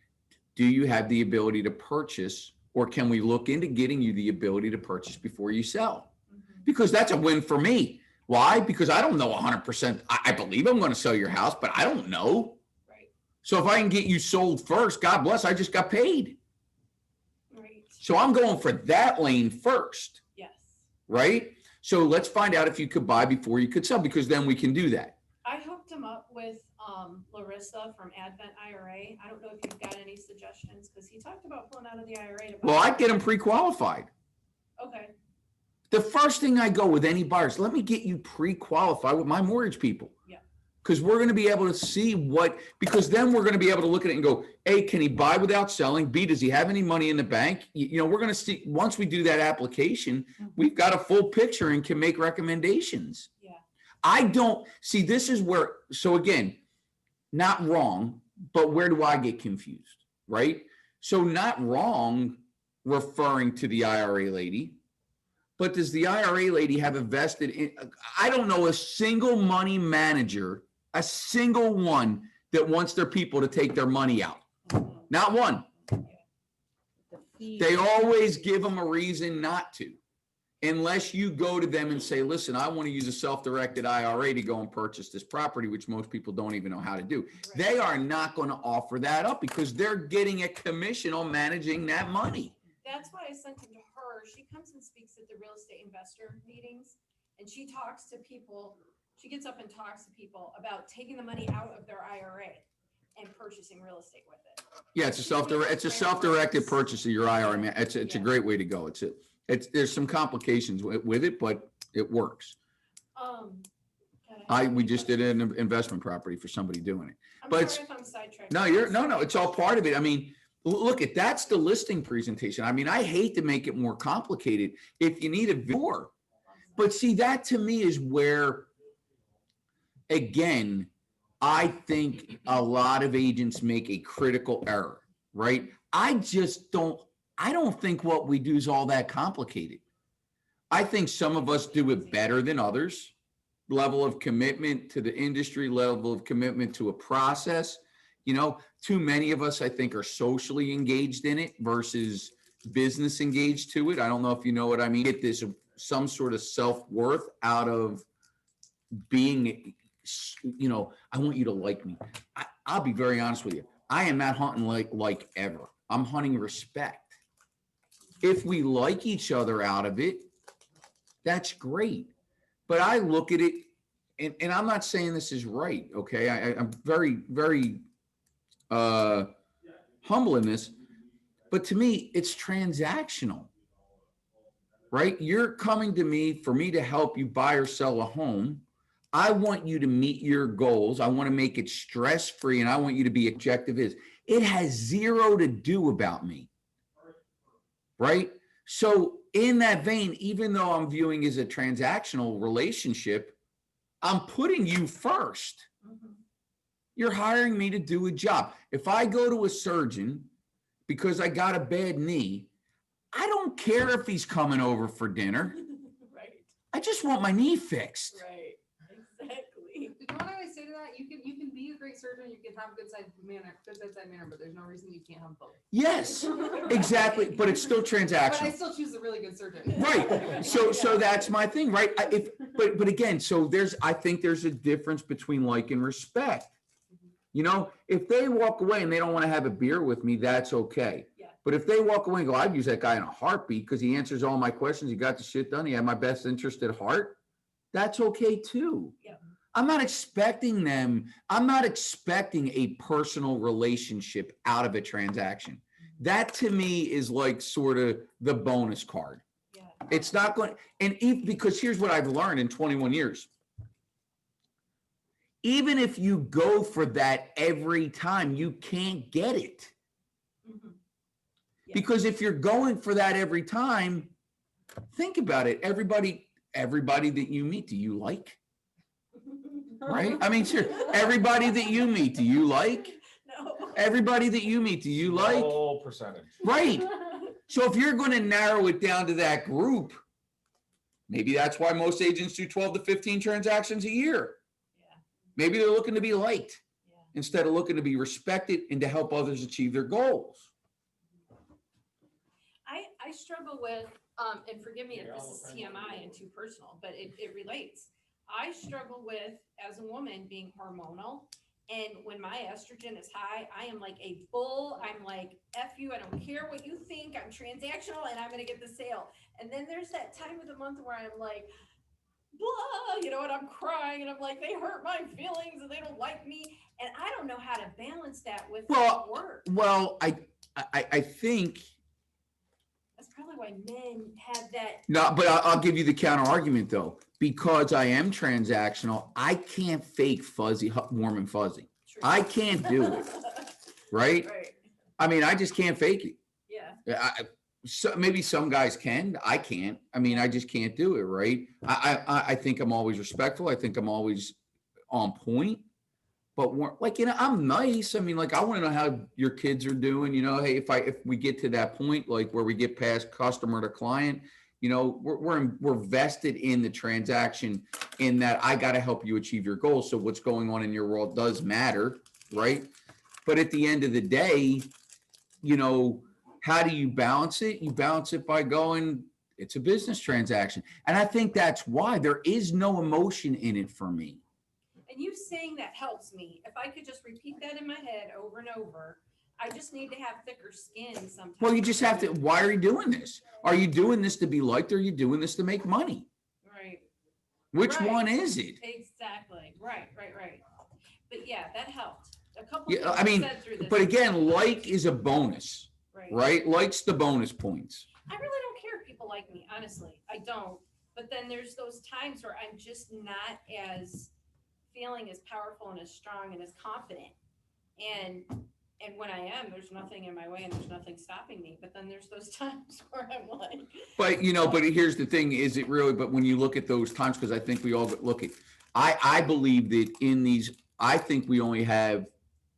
do you have the ability to purchase, or can we look into getting you the ability to purchase before you sell?
Mhm.
Because that's a win for me. Why? Because I don't know 100%. I believe I'm going to sell your house, but I don't know.
Right,
So if I can get you sold first, God bless, I just got paid.
right,
So I'm going for that lane first,
yes.
right? So let's find out if you could buy before you could sell, because then we can do that.
I hooked him up with Larissa from Advent IRA. I don't know if you've got any suggestions, because he talked about pulling out of the IRA. To buy-
Well, I'd get them pre-qualified.
Okay,
The first thing I go with any buyers, let me get you pre-qualified with my mortgage people.
Yeah.
Because we're going to be able to see because then we're going to be able to look at it and go, A, can he buy without selling? B, does he have any money in the bank? We're going to see, once we do that application, we've got a full picture and can make recommendations.
yeah,
I don't see, this is where, so again, not wrong, but where do I get confused, right? So not wrong referring to the IRA lady, but does the IRA lady have a vested in, I don't know a single money manager, a single one that wants their people to take their money out. Not one.
The fee-
They always give them a reason not to. Unless you go to them and say, listen, I want to use a self-directed IRA to go and purchase this property, which most people don't even know how to do. They are not going to offer that up because they're getting a commission on managing that money.
that's why I sent him to her. She comes and speaks at the real estate investor meetings, and she talks to people. She gets up and talks to people about taking the money out of their IRA and purchasing real estate with it.
Yeah, it's a self-directed purchase of your IRA. Man. It's a
Yeah.
great way to go. There's some complications with it, but it works. We just did an investment property for somebody doing it.
I'm
but
sorry if I'm sidetracked.
No, it's all part of it. I mean, look that's the listing presentation. I mean, I hate to make it more complicated if you need a viewer, but see, that to me is where, again, I think a lot of agents make a critical error, right? I don't think what we do is all that complicated. I think some of us do it better than others. Level of commitment to the industry, level of commitment to a process. Too many of us, I think, are socially engaged in it versus business engaged to it. I don't know if you know what I mean. Get this, some sort of self-worth out of being, I want you to like me. I'll be very honest with you. I am not hunting like ever. I'm hunting respect. If we like each other out of it, that's great. But I look at it, and I'm not saying this is right, okay? I'm very, very humble in this, but to me, it's transactional, right? You're coming to me for me to help you buy or sell a home. I want you to meet your goals. I want to make it stress-free, and I want you to be objective. It has zero to do about me, right? So in that vein, even though I'm viewing as a transactional relationship, I'm putting you first.
Mhm.
You're hiring me to do a job. If I go to a surgeon because I got a bad knee, I don't care if he's coming over for dinner.
Right,
I just want my knee fixed.
right, exactly.
You know what I always say to that? You can be a great surgeon, you can have good bedside manner, but there's no reason you can't have both.
Yes, exactly. But it's still
But I
transactional.
still choose a really good surgeon.
Right. So that's my thing, right? But again, I think there's a difference between like and respect. If they walk away and they don't want to have a beer with me, that's okay.
Yeah.
But if they walk away and go, I'd use that guy in a heartbeat because he answers all my questions, he got the shit done, he had my best interest at heart, that's okay too.
Yeah.
I'm not expecting a personal relationship out of a transaction. That to me is like sort of the bonus card.
Yeah.
It's not going, and even because here's what I've learned in 21 years. Even if you go for that every time, you can't get it.
Mhm. Yeah.
Because if you're going for that every time, think about it. Everybody that you meet, do you like? Right? I mean, sure. Everybody that you meet, do you like?
No.
Everybody that you meet, do you like?
Small percentage.
Right. So if you're going to narrow it down to that group, maybe that's why most agents do 12 to 15 transactions a year.
Yeah.
Maybe they're looking to be liked
Yeah.
instead of looking to be respected and to help others achieve their goals.
I struggle with, and forgive me if this is TMI and too personal, but it relates. I struggle with, as a woman, being hormonal. And when my estrogen is high, I am like a bull. I'm like, F you, I don't care what you think. I'm transactional and I'm gonna get the sale. And then there's that time of the month where I'm like, blah, you know, and I'm crying and I'm like, they hurt my feelings and they don't like me. And I don't know how to balance that with
Well,
work.
Well, I think
That's probably why men have that.
no, but I'll give you the counter argument though. Because I am transactional, I can't fake fuzzy, warm and fuzzy.
True.
I can't do it, right?
Right.
I mean, I just can't fake it.
Yeah.
So maybe some guys can. I can't. I mean, I just can't do it, right? I think I'm always respectful. I think I'm always on point. But like, you know, I'm nice. I mean, like, I want to know how your kids are doing. You know, hey, if we get to that point, like where we get past customer to client, you know, we're vested in the transaction in that I got to help you achieve your goals. So what's going on in your world does matter, right? But at the end of the day, you know, how do you balance it? You balance it by going, it's a business transaction. And I think that's why there is no emotion in it for me.
And you saying that helps me. If I could just repeat that in my head over and over, I just need to have thicker skin sometimes.
Well, you just have to, why are you doing this? Are you doing this to be liked or are you doing this to make money?
Right.
Which
Right.
one is it?
Exactly. Right. But yeah, that helped. A couple
Yeah,
things
I mean,
you said through this.
but again, like is a bonus, right? Like's the bonus points.
I really don't care if people like me, honestly. I don't. But then there's those times where I'm just not as feeling as powerful and as strong and as confident. And when I am, there's nothing in my way and there's nothing stopping me. But then there's those times where I'm like,
But, you know, but here's the thing, is it really, but when you look at those times, because I think we all look at, I believe that in these, I think we only have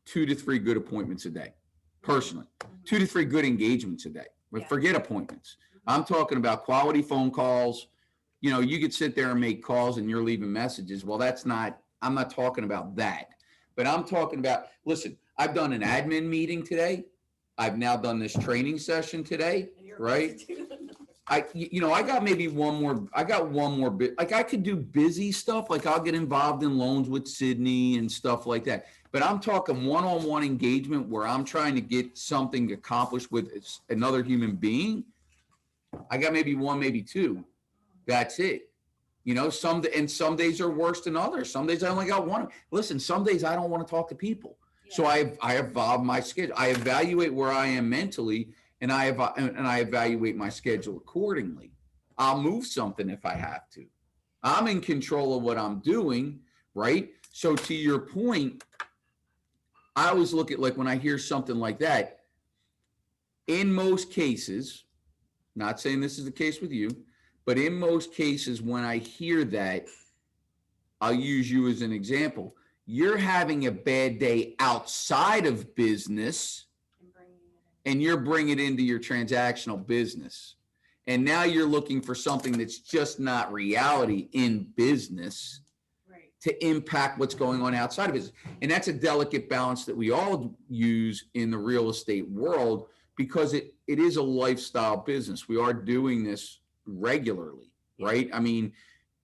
2 to 3 good appointments a day, personally, 2 to 3 good engagements a day. But
Yeah.
forget appointments. I'm talking about quality phone calls. You know, you could sit there and make calls and you're leaving messages. Well, I'm not talking about that. But I'm talking about, listen, I've done an admin meeting today. I've now done this training session today,
and you're
right? I got maybe one more bit. Like I could do busy stuff. Like I'll get involved in loans with Sydney and stuff like that. But I'm talking one-on-one engagement where I'm trying to get something accomplished with another human being. I got maybe 1, maybe 2. That's it. You know, some days are worse than others. Some days I only got 1. Listen, some days I don't want to talk to people.
Yeah.
So I evolve my schedule. I evaluate where I am mentally, and I evaluate my schedule accordingly. I'll move something if I have to. I'm in control of what I'm doing, right? So to your point, I always look at, like, when I hear something like that, in most cases, not saying this is the case with you, but in most cases, when I hear that, I'll use you as an example. You're having a bad day outside of business and you're bringing it into your transactional business. And now you're looking for something that's just not reality in business to impact what's going on outside of business. And that's a delicate balance that we all use in the real estate world, because it is a lifestyle business. We are doing this regularly, right? I mean,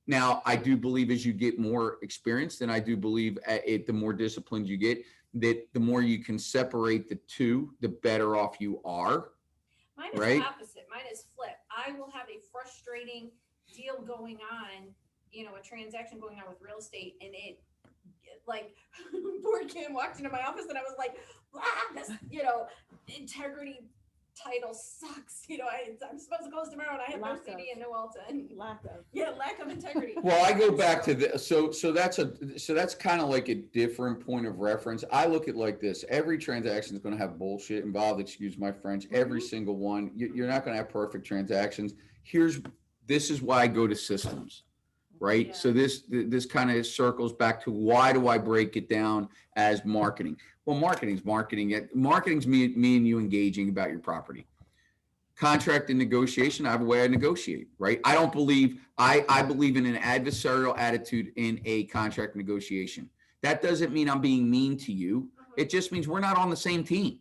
now I do believe as you get more experience, then I do believe the more disciplined you get, that the more you can separate the two, the better off you are.
Mine is
right?
opposite. Mine is flip. I will have a frustrating deal going on you know, a transaction going on with real estate and it, like, poor Kim walked into my office and I was like, this, you know, integrity title sucks. You know, I'm supposed to close tomorrow and I have no
Lack
CD
of.
and no Alta and
Lack of.
yeah, lack of integrity.
Well, I go back to the, so that's kind of like a different point of reference. I look at like this, every transaction is going to have bullshit involved, excuse my French, every single one. You're not going to have perfect transactions. This is why I go to systems, right?
Yeah.
So this kind of circles back to why do I break it down as marketing? Well, marketing's marketing. Marketing's me and you engaging about your property. Contract and negotiation, I have a way I negotiate, right? I don't believe, I believe in an adversarial attitude in a contract negotiation. That doesn't mean I'm being mean to you. It just means we're not on the same team,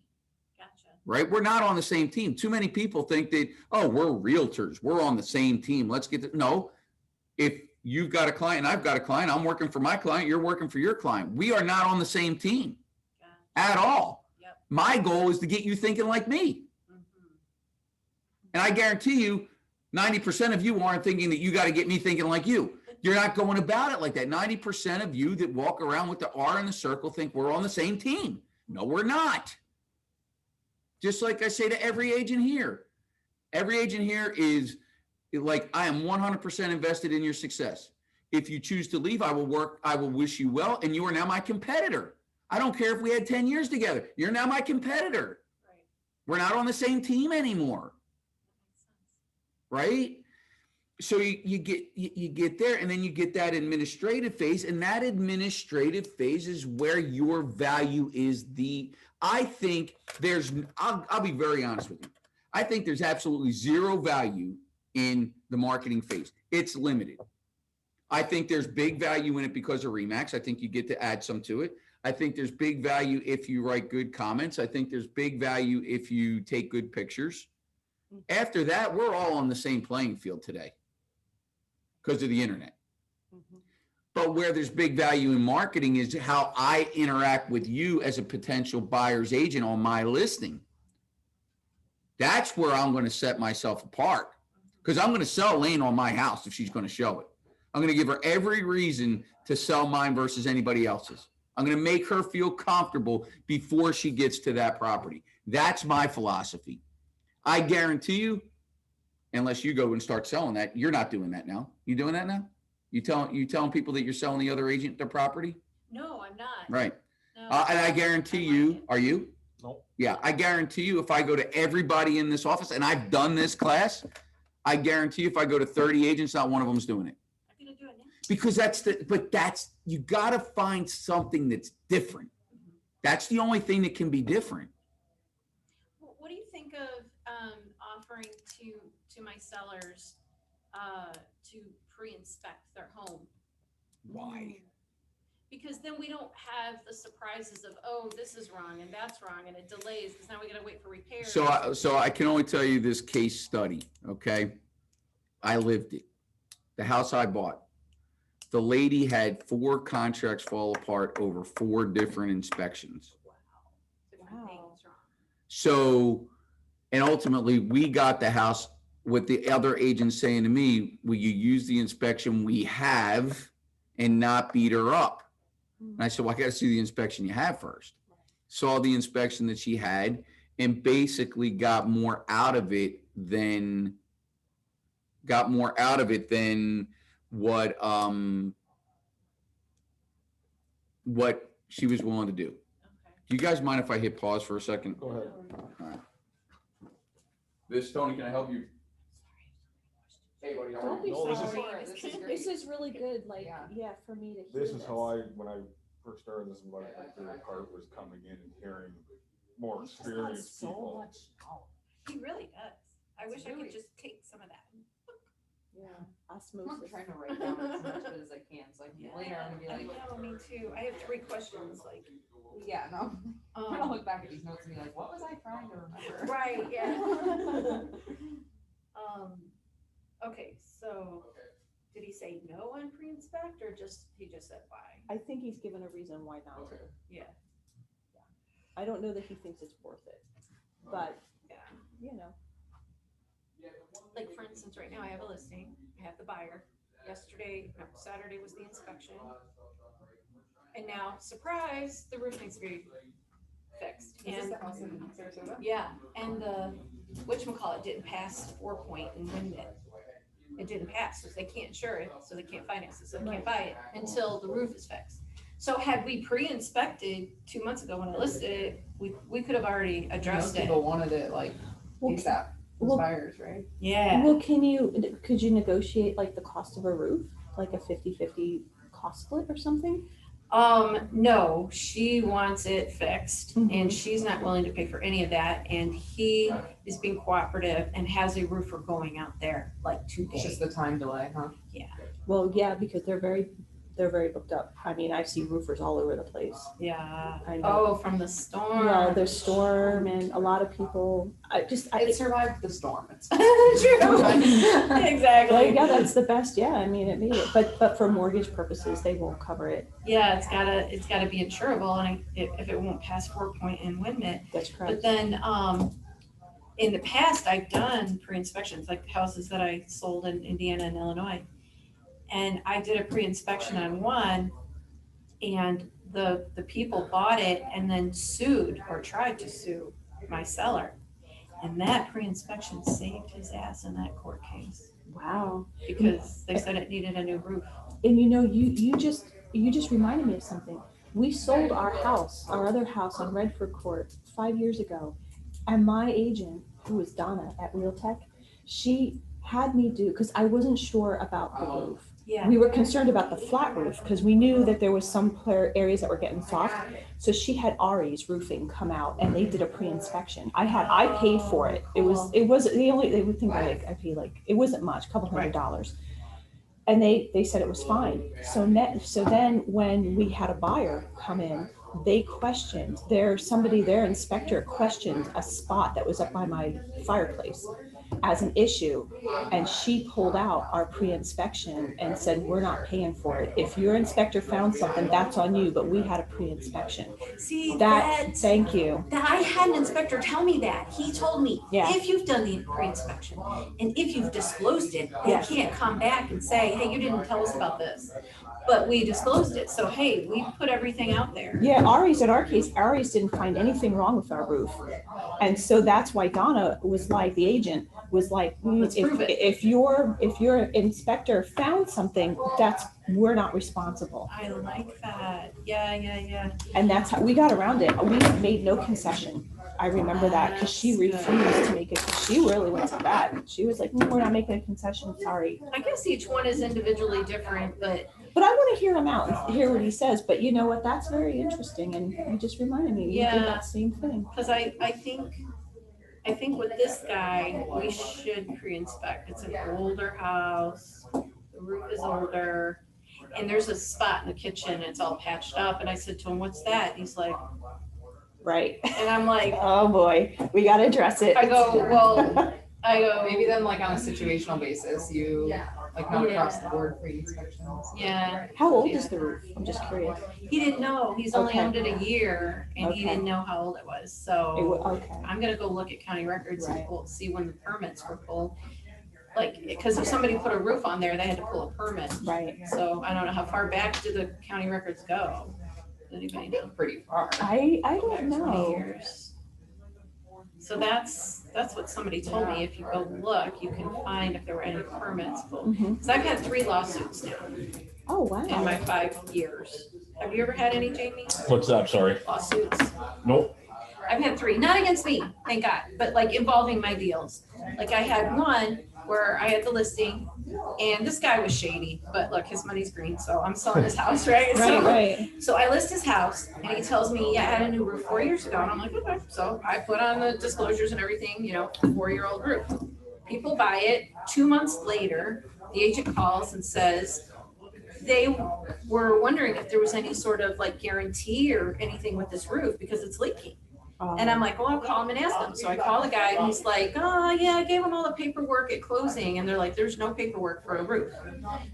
Gotcha.
right? We're not on the same team. Too many people think that, oh, we're realtors. We're on the same team. Let's get no. If you've got a client and I've got a client, I'm working for my client, you're working for your client. We are not on the same team
Gotcha.
at all.
Yep.
My goal is to get you thinking like me.
Mhm.
And I guarantee you, 90% of you aren't thinking that you got to get me thinking like you. You're not going about it like that. 90% of you that walk around with the R in the circle think we're on the same team. No, we're not. Just like I say to every agent here. Every agent here is like, I am 100% invested in your success. If you choose to leave, I will wish you well. And you are now my competitor. I don't care if we had 10 years together. You're now my competitor.
Right.
We're not on the same team anymore.
That makes sense.
Right? So you get there, and then you get that administrative phase, and that administrative phase is where your value is. I think I'll be very honest with you. I think there's absolutely zero value in the marketing phase. It's limited. I think there's big value in it because of Remax. I think you get to add some to it. I think there's big value if you write good comments. I think there's big value if you take good pictures. After that, we're all on the same playing field today because of the internet.
Mhm.
But where there's big value in marketing is how I interact with you as a potential buyer's agent on my listing. That's where I'm going to set myself apart because I'm going to sell Lane on my house if she's going to show it. I'm going to give her every reason to sell mine versus anybody else's. I'm going to make her feel comfortable before she gets to that property. That's my philosophy. I guarantee you, unless you go and start selling that, you're not doing that now. You doing that now? You telling people that you're selling the other agent their property?
No, I'm not.
Right.
No.
And I guarantee
I like
you,
it.
are you?
Nope.
Yeah, I guarantee you if I go to everybody in this office, and I've done this class, I guarantee you if I go to 30 agents, not one of them's doing it.
I'm gonna do it now.
Because you got to find something that's different. That's the only thing that can be different.
What do you think of offering to my sellers to pre-inspect their home?
Why?
Because then we don't have the surprises of, oh, this is wrong and that's wrong and it delays because now we gotta wait for repairs.
So I can only tell you this case study, okay? I lived it. The house I bought. The lady had 4 contracts fall apart over 4 different inspections.
Different
Wow.
things wrong.
So, and ultimately we got the house with the other agent saying to me, will you use the inspection we have and not beat her up? And I said, well, I got to see the inspection you have first. Saw the inspection that she had and basically got more out of it than what she was willing to do.
Okay.
Do you guys mind if I hit pause for a second?
Go ahead.
All right. Tony, can I help you? Hey, buddy, how are
Don't be
you?
No, this is-
sorry.
This is great.
This is really good, like,
Yeah.
yeah, for me to hear
This is how when I first started, this is what my favorite part was coming in and hearing more experienced people.
He really does. I wish I
really-
could just take some of that.
Yeah,
I'm
osmosis.
trying to write down as much of it as I can, so I can later I'm gonna be
I
like,
know, me too. I have 3 questions, like,
yeah, no. I'm gonna
um,
look back at these notes and be like, what was I trying to remember?
right, yeah. Okay, so did he say no on pre-inspect or he just said why?
I think he's given a reason why not to.
Yeah,
I don't know that he thinks it's worth it, but,
yeah.
you know,
Like for instance, right now I have a listing, I have the buyer, yesterday, no, Saturday was the inspection. And now, surprise, the roof needs to be fixed.
Is this
And
the house in Sarasota?
yeah, and the, whatchamacallit didn't pass 4-point in Windmit. It didn't pass, so they can't insure it, so they can't finance it, so they can't buy it until the roof is fixed. So had we pre-inspected 2 months ago when I listed it, we could have already addressed
Most
it.
people wanted it like
Well,
ASAP, those
well-
buyers, right?
Yeah,
Well, could you negotiate like the cost of a roof, like a 50-50 cost split or something?
no, she wants it fixed and
Mhm.
she's not willing to pay for any of that. And he is being cooperative and has a roofer going out there like
It's
today.
just the time delay, huh?
Well, yeah, because they're very booked up. I mean, I see roofers all over the place.
Yeah.
I know.
Oh, from the storm.
Well, there's storm and a lot of people,
It survived the storm. It's
True.
well,
Exactly.
yeah, that's the best. Yeah, I mean, it made it, but for mortgage purposes, they won't cover it.
Yeah, it's gotta be insurable and if it won't pass 4-point in Windmit.
That's
But
correct.
then, in the past, I've done pre-inspections, like houses that I sold in Indiana and Illinois. And I did a pre-inspection on one and the people bought it and then sued or tried to sue my seller. And that pre-inspection saved his ass in that court case
Wow.
because they said it needed a new roof.
And you just reminded me of something. We sold our house, our other house on Redford Court 5 years ago. And my agent, who was Donna at Realtek, she had me do, because I wasn't sure about the roof.
Yeah.
We were concerned about the flat roof because we knew that there was some areas that were getting soft. So she had Ari's roofing come out and they did a pre-inspection. I paid for it. It was they would think I paid like, it wasn't much, a couple $100. And they said it was fine. So then when we had a buyer come in, they questioned, their inspector questioned a spot that was up by my fireplace as an issue. And she pulled out our pre-inspection and said, we're not paying for it. If your inspector found something, that's on you, but we had a pre-inspection.
See,
Thank you.
I had an inspector tell me that. He told me,
Yeah.
if you've done the pre-inspection and if you've disclosed it, they
Yeah.
can't come back and say, hey, you didn't tell us about this. But we disclosed it. So, hey, we put everything out there.
Yeah, Ari's didn't find anything wrong with our roof. And so that's why Donna was like, the agent was like,
Let's prove it.
if your inspector found something, we're not responsible.
I like that. Yeah.
And that's how we got around it. We made no concession. I remember that because she refused to make it. She really went to bat. She was like, we're not making a concession, sorry.
I guess each one is individually different, but
But I want to hear him out and hear what he says. But you know what? That's very interesting. And you just reminded me, we did
Yeah.
that same thing.
because I think with this guy, we should pre-inspect. It's an older house, the roof is older, and there's a spot in the kitchen, it's all patched up, and I said to him, what's that? He's like,
Right.
and I'm like,
Oh, boy. We got to address it.
I go,
Maybe then like on a situational basis, you like not
Yeah.
across the board pre-inspections.
yeah,
How old is the roof? I'm just curious.
he didn't know, he's only
Okay.
owned it a year, and he
Okay.
didn't know how old it was,
It
so
okay.
I'm gonna go look at county records and
Right.
see when the permits were pulled. Like, because if somebody put a roof on there, they had to pull a permit.
Right.
So I don't know how far back do the county records go? Does anybody know?
Pretty far.
I don't
20
know.
years. So that's what somebody told me. If you go look, you can find if there were any permits pulled.
Mhm.
Because I've had 3 lawsuits now
Oh, wow.
in my 5 years. Have you ever had any, Jamie?
What's that? Sorry.
Lawsuits?
Nope.
I've had 3, not against me, thank God, but like involving my deals. Like I had one where I had the listing and this guy was shady, but look, his money's green, so I'm selling his house, right?
Right, right.
So I list his house and he tells me, yeah, I had a new roof 4 years ago. And I'm like, okay. So I put on the disclosures and everything, 4-year-old roof. People buy it. 2 months later, the agent calls and says they were wondering if there was any sort of like guarantee or anything with this roof because it's leaking. And I'm like, well, I'll call him and ask him. So I call the guy and he's like, oh yeah, I gave him all the paperwork at closing. And they're like, there's no paperwork for a roof.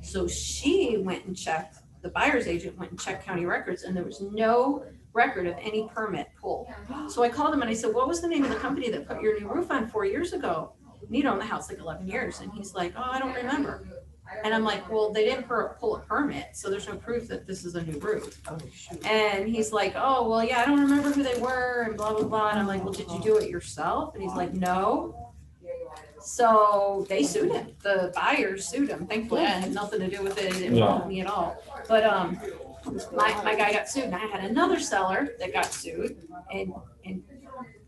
So she went and checked, the buyer's agent went and checked county records and there was no record of any permit pulled. So I called him and I said, what was the name of the company that put your new roof on 4 years ago? And he'd owned the house like 11 years. And he's like, oh, I don't remember. And I'm like, well, they didn't pull a permit, so there's no proof that this is a new roof. And he's like, oh, well, yeah, I don't remember who they were and blah, blah, blah. And I'm like, well, did you do it yourself? And he's like, no. So they sued him. The buyers sued him. Thankfully, I had nothing to do with it. It didn't involve me at all. But my guy got sued, and I had another seller that got sued. And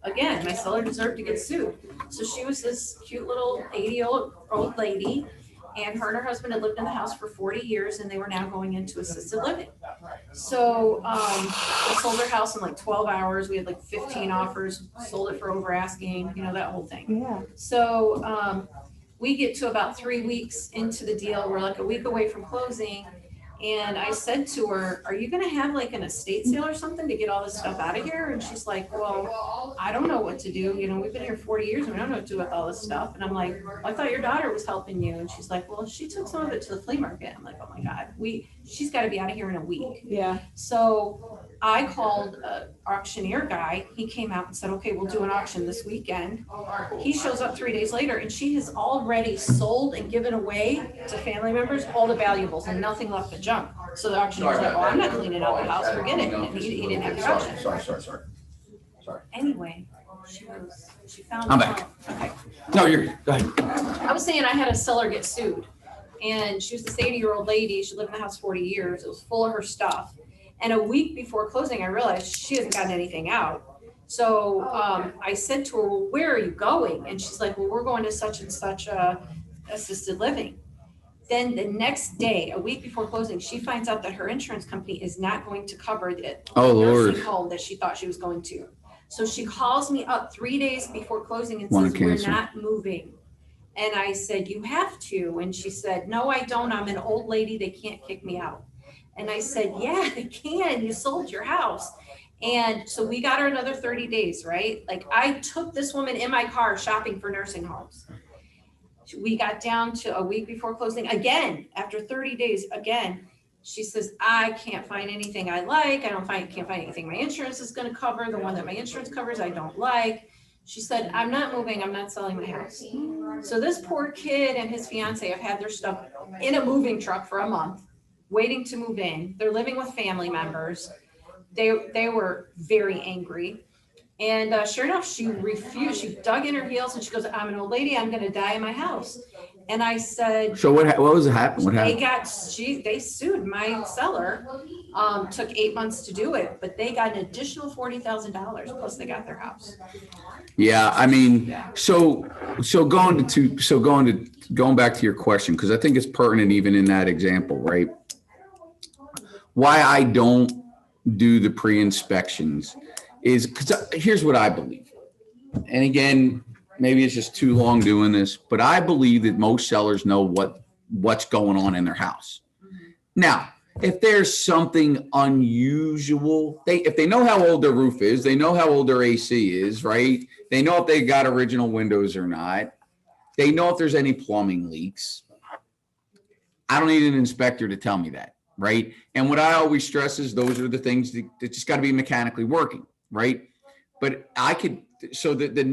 again, my seller deserved to get sued. So she was this cute little 80-year-old lady, and her husband had lived in the house for 40 years, and they were now going into assisted living. So we sold their house in like 12 hours. We had like 15 offers, sold it for over asking, that whole thing.
Yeah.
So we get to about 3 weeks into the deal. We're like a week away from closing. And I said to her, are you going to have like an estate sale or something to get all this stuff out of here? And she's like, well, I don't know what to do. We've been here 40 years and we don't know what to do with all this stuff. And I'm like, well, I thought your daughter was helping you. And she's like, well, she took some of it to the flea market. I'm like, oh my God, she's got to be out of here in a week.
Yeah.
So I called an auctioneer guy. He came out and said, okay, we'll do an auction this weekend. He shows up 3 days later and she has already sold and given away to family members all the valuables and nothing left but junk. So the auctioneer's like, oh, I'm not cleaning out the house, forget it. And he didn't have the auction.
Sorry.
Anyway, she found
I'm
the
back.
home. Okay.
No, you're, go ahead.
I was saying I had a seller get sued, and she was this 80-year-old lady. She lived in the house 40 years. It was full of her stuff. And a week before closing, I realized she hasn't gotten anything out. So I said to her, well, where are you going? And she's like, well, we're going to such and such assisted living. Then the next day, a week before closing, she finds out that her insurance company is not going to cover the
Oh, Lord.
nursing home that she thought she was going to. So she calls me up 3 days before closing and
Wanna
says, we're
cancel.
not moving. And I said, you have to. And she said, no, I don't. I'm an old lady. They can't kick me out. And I said, yeah, they can. You sold your house. And so we got her another 30 days, right? Like I took this woman in my car shopping for nursing homes. We got down to a week before closing again, after 30 days, again, she says, I can't find anything I like. Can't find anything my insurance is going to cover. The one that my insurance covers, I don't like. She said, I'm not moving. I'm not selling my house. So this poor kid and his fiance have had their stuff in a moving truck for a month, waiting to move in. They're living with family members. They were very angry. And sure enough, she refused. She dug in her heels and she goes, I'm an old lady. I'm going to die in my house. And I said,
So what was happening? What happened?
they sued my seller. Took 8 months to do it, but they got an additional $40,000 plus they got their house.
Yeah, I mean, so going back to your question, because I think it's pertinent even in that example, right? Why I don't do the pre-inspections is because here's what I believe. And again, maybe it's just too long doing this, but I believe that most sellers know what's going on in their house. Now, if there's something unusual, if they know how old their roof is, they know how old their AC is, right? They know if they got original windows or not. They know if there's any plumbing leaks. I don't need an inspector to tell me that, right? And what I always stress is those are the things that just got to be mechanically working, right? But so the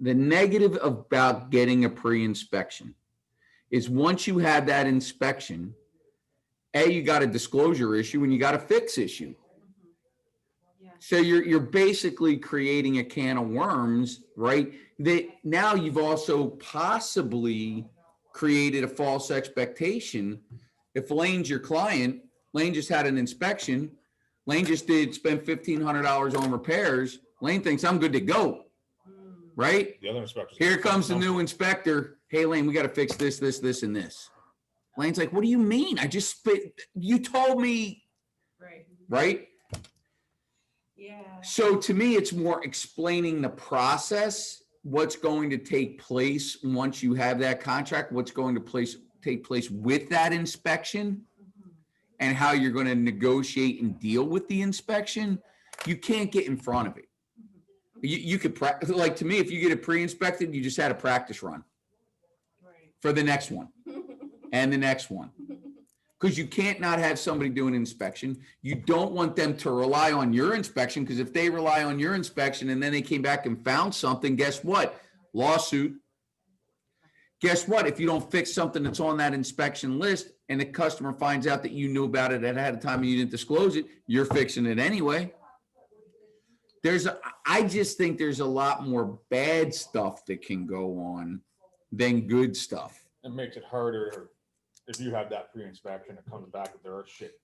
negative about getting a pre-inspection is once you have that inspection, you got a disclosure issue and you got a fix issue.
Yeah.
So you're basically creating a can of worms, right? That now you've also possibly created a false expectation. If Lane's your client, Lane just had an inspection, Lane just spend $1,500 on repairs, Lane thinks I'm good to go, right?
The other inspectors.
Here comes the new inspector. Hey, Lane, we got to fix this, and this. Lane's like, what do you mean? You told me, right?
Yeah.
So to me, it's more explaining the process, what's going to take place once you have that contract, what's going to take place with that inspection, and how you're going to negotiate and deal with the inspection. You can't get in front of it. You could practice, like to me, if you get it pre-inspected, you just had a practice run for the next one and the next one. Because you can't not have somebody do an inspection. You don't want them to rely on your inspection, because if they rely on your inspection and then they came back and found something, guess what? Lawsuit. Guess what? If you don't fix something that's on that inspection list and the customer finds out that you knew about it ahead of time and you didn't disclose it, you're fixing it anyway. I just think there's a lot more bad stuff that can go on than good stuff.
It makes it harder if you have that pre-inspection, it comes back that there are shit.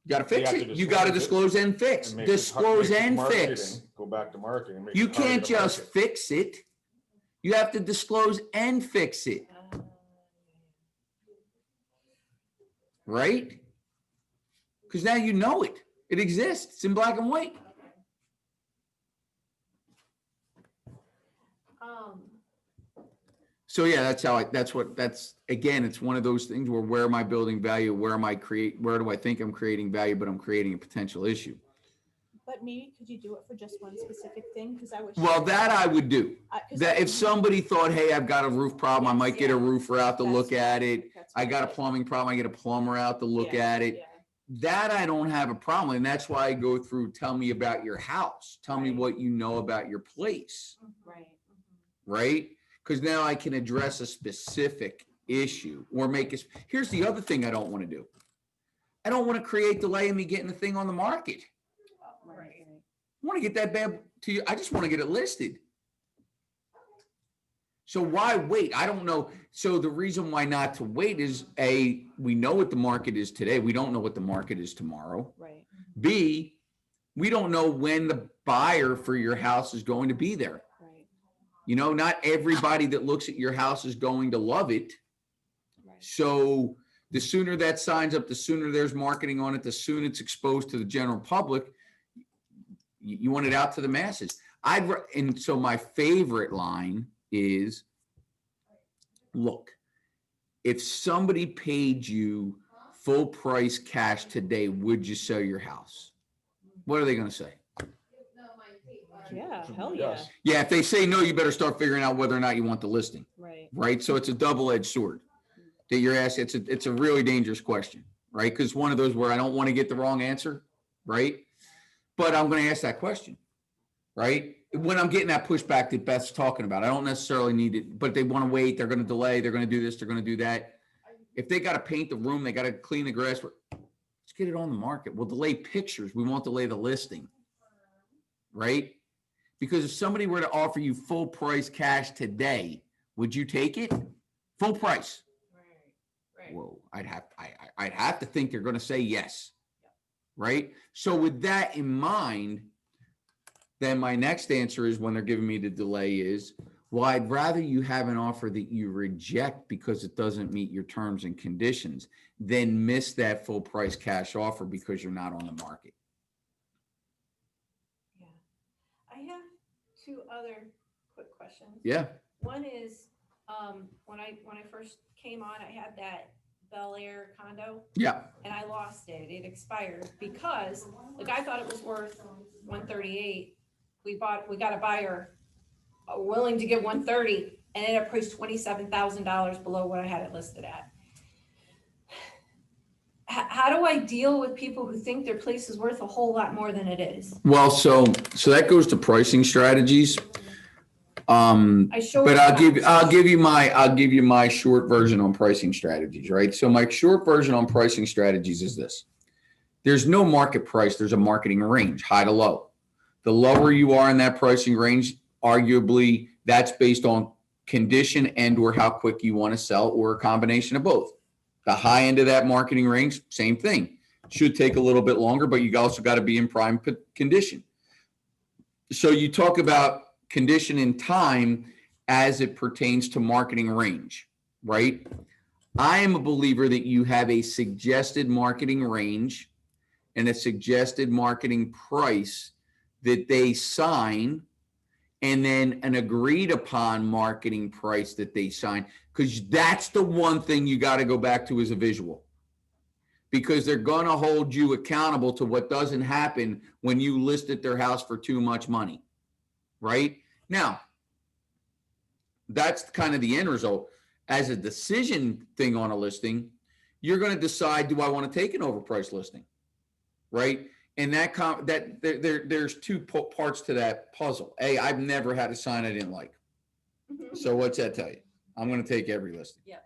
You gotta fix
You have
it.
to
You gotta
disclose
disclose and fix.
It makes it
Disclose
makes
and
marketing-
fix.
Go back to marketing. It makes
You
it harder
can't
to
just
market.
fix it. You have to disclose and fix it, right? Because now you know it. It exists. It's in black and white. So yeah, that's again, it's one of those things where am I building value? Where do I think I'm creating value, but I'm creating a potential issue?
But maybe could you do it for just one specific thing? Because I wish.
Well, that I would do.
'Cause
That if somebody thought, hey, I've got a roof problem, I might get a
Yeah.
roofer out to
That's
look at it.
that's
I
what
got a
did.
plumbing problem, I get a plumber out to look
Yeah,
at it.
yeah.
That I don't have a problem. And that's why I go through, tell me about your house. Tell me
Right.
what you know about your place,
Right.
right? Because now I can address a specific issue or make it. Here's the other thing I don't want to do. I don't want to create delay in me getting the thing on the market.
Right.
I want to get that bad to you. I just want to get it listed. So why wait? I don't know. So the reason why not to wait is A, we know what the market is today. We don't know what the market is tomorrow.
Right.
B, we don't know when the buyer for your house is going to be there.
Right.
You know, not everybody that looks at your house is going to love it.
Right.
So the sooner that signs up, the sooner there's marketing on it, the sooner it's exposed to the general public. You want it out to the masses. And so my favorite line is, look, if somebody paid you full price cash today, would you sell your house? What are they going to say?
Yeah. Hell yeah.
Yes.
Yeah, if they say no, you better start figuring out whether or not you want the listing,
Right.
right? So it's a double-edged sword that you're asking. It's a really dangerous question, right? Because one of those where I don't want to get the wrong answer, right? But I'm going to ask that question, right? When I'm getting that pushback that Beth's talking about, I don't necessarily need it, but they want to wait. They're going to delay. They're going to do this. They're going to do that. If they got to paint the room, they got to clean the grass. Let's get it on the market. We'll delay pictures. We won't delay the listing, right? Because if somebody were to offer you full price cash today, would you take it? Full price.
Right.
Whoa, I'd have to think they're going to say yes. Right? So with that in mind, then my next answer is when they're giving me the delay is, well, I'd rather you have an offer that you reject because it doesn't meet your terms and conditions than miss that full price cash offer because you're not on the market.
Yeah. I have two other quick questions.
Yeah.
One is, when I first came on, I had that Bel Air condo
Yeah.
and I lost it. It expired because the guy thought it was worth 138. We got a buyer willing to give 130 and it appraised $27,000 below what I had it listed at. How do I deal with people who think their place is worth a whole lot more than it is?
Well, so that goes to pricing strategies.
I showed.
But
you
I'll give you my short version on pricing strategies, right? So my short version on pricing strategies is this. There's no market price, there's a marketing range, high to low. The lower you are in that pricing range, arguably that's based on condition and or how quick you want to sell or a combination of both. The high end of that marketing range, same thing. Should take a little bit longer, but you also got to be in prime condition. So you talk about condition and time as it pertains to marketing range, right? I am a believer that you have a suggested marketing range and a suggested marketing price that they sign, and then an agreed upon marketing price that they sign, because that's the one thing you got to go back to as a visual, because they're going to hold you accountable to what doesn't happen when you listed their house for too much money. Right? Now, that's kind of the end result. As a decision thing on a listing, you're going to decide, do I want to take an overpriced listing? Right? And there's two parts to that puzzle. A, I've never had a sign I didn't like. So what's that tell you? I'm going to take every listing.
Yep.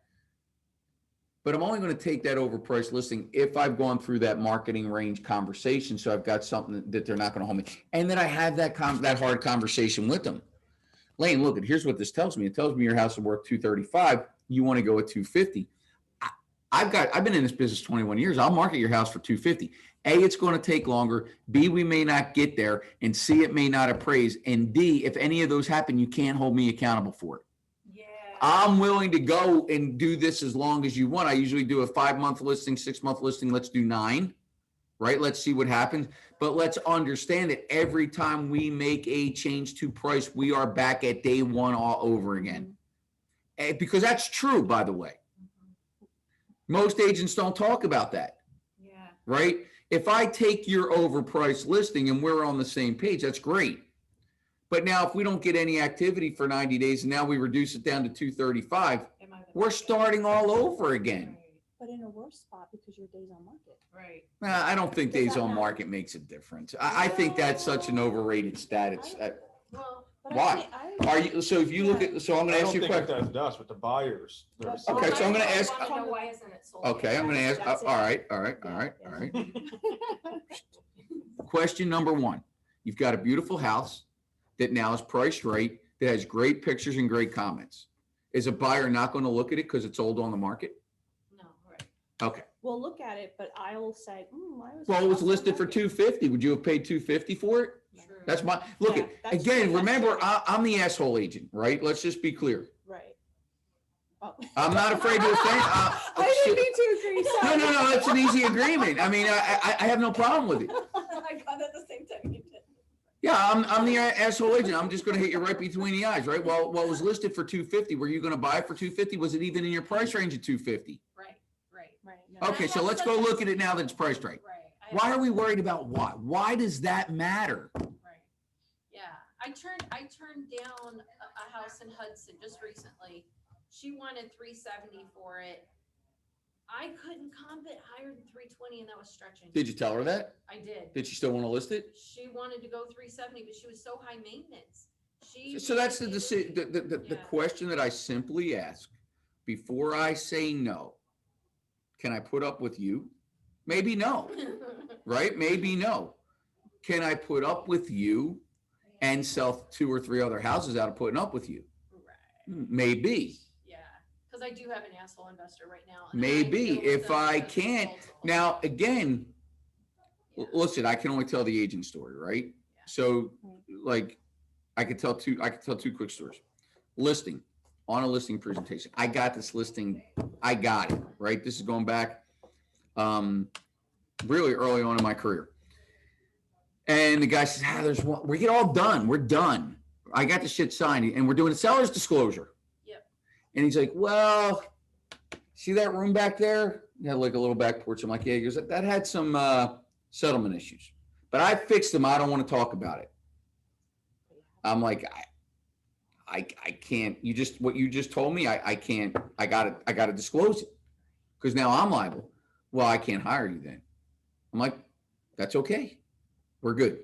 But I'm only going to take that overpriced listing if I've gone through that marketing range conversation. So I've got something that they're not going to hold me. And then I have that hard conversation with them. Lane, look, here's what this tells me. It tells me your house is worth 235. You want to go at 250. I've been in this business 21 years. I'll market your house for 250. A, it's going to take longer. B, we may not get there. And C, it may not appraise. And D, if any of those happen, you can't hold me accountable for it.
Yeah.
I'm willing to go and do this as long as you want. I usually do a 5-month listing, 6-month listing. Let's do 9, right? Let's see what happens. But let's understand that every time we make a change to price, we are back at day one all over again. Because that's true, by the way. Most agents don't talk about that,
Yeah.
right? If I take your overpriced listing and we're on the same page, that's great. But now if we don't get any activity for 90 days and now we reduce it down to 235,
Am I the
we're
market?
starting all over again.
But in a worse spot because your day's on market.
Right.
I don't think
Does
days
that
on
matter?
market makes a difference. I think that's such an overrated stat. It's,
Well,
But
Why? Are you, so if you look at, so I'm
I
going to
don't
ask you a
think it
question.
does to us, but the buyers. they're
Okay,
selling.
so I'm gonna ask-
I want to know why isn't it sold?
Okay, I'm going to ask,
That's it.
all right. Question number 1. You've got a beautiful house that now is priced right, that has great pictures and great comments. Is a buyer not going to look at it because it's old on the market?
No, right.
Okay.
We'll look at it, but I'll say, why was.
Well, it was
house on
listed for
market?"
250. Would you have paid 250 for it?
True.
That's my, look,
Yeah,
at
that's
again,
true.
remember, I'm the asshole agent, right? Let's just be clear.
Right. Oh.
I'm not afraid to offend.
I didn't mean to agree,
No,
sorry.
no, that's an easy agreement. I mean, I have no problem with it.
I got it at the same time you did.
Yeah, I'm the asshole agent. I'm just going to hit you right between the eyes, right? Well, what was listed for 250, were you going to buy it for 250? Was it even in your price range of 250?
Right, right,
Right, no.
Okay, so let's go look at it now that it's priced right.
right.
Why are we worried about why? Why does that matter?
Right. Yeah, I turned down a house in Hudson just recently. She wanted 370 for it. I couldn't comp it higher than 320 and that was stretching.
Did you tell her that?
I did.
Did she still want to list it?
She wanted to go 370, but she was so high maintenance. She
So that's the
wanted
decision, the
Yeah.
question that I simply ask before I say no. Can I put up with you? Maybe no, right? Maybe no. Can I put up with you and sell 2 or 3 other houses out of putting up with you?
Right.
Maybe.
Yeah, because I do have an asshole investor right now. and I
Maybe
deal with
if
them
I
because it's
can't.
multiple.
Now, again,
Yeah.
listen, I can only tell the agent story, right?
Yeah.
So like I could tell 2 quick stories. Listing, on a listing presentation. I got this listing. I got it, right? This is going back really early on in my career. And the guy says, there's one, we get all done. We're done. I got the shit signed and we're doing a seller's disclosure.
Yep.
And he's like, well, see that room back there? It had like a little back porch. I'm like, yeah, he goes, that had some settlement issues, but I fixed them. I don't want to talk about it. I'm like, I can't, what you just told me, I can't, I gotta disclose it because now I'm liable. Well, I can't hire you then. I'm like, that's okay. We're good.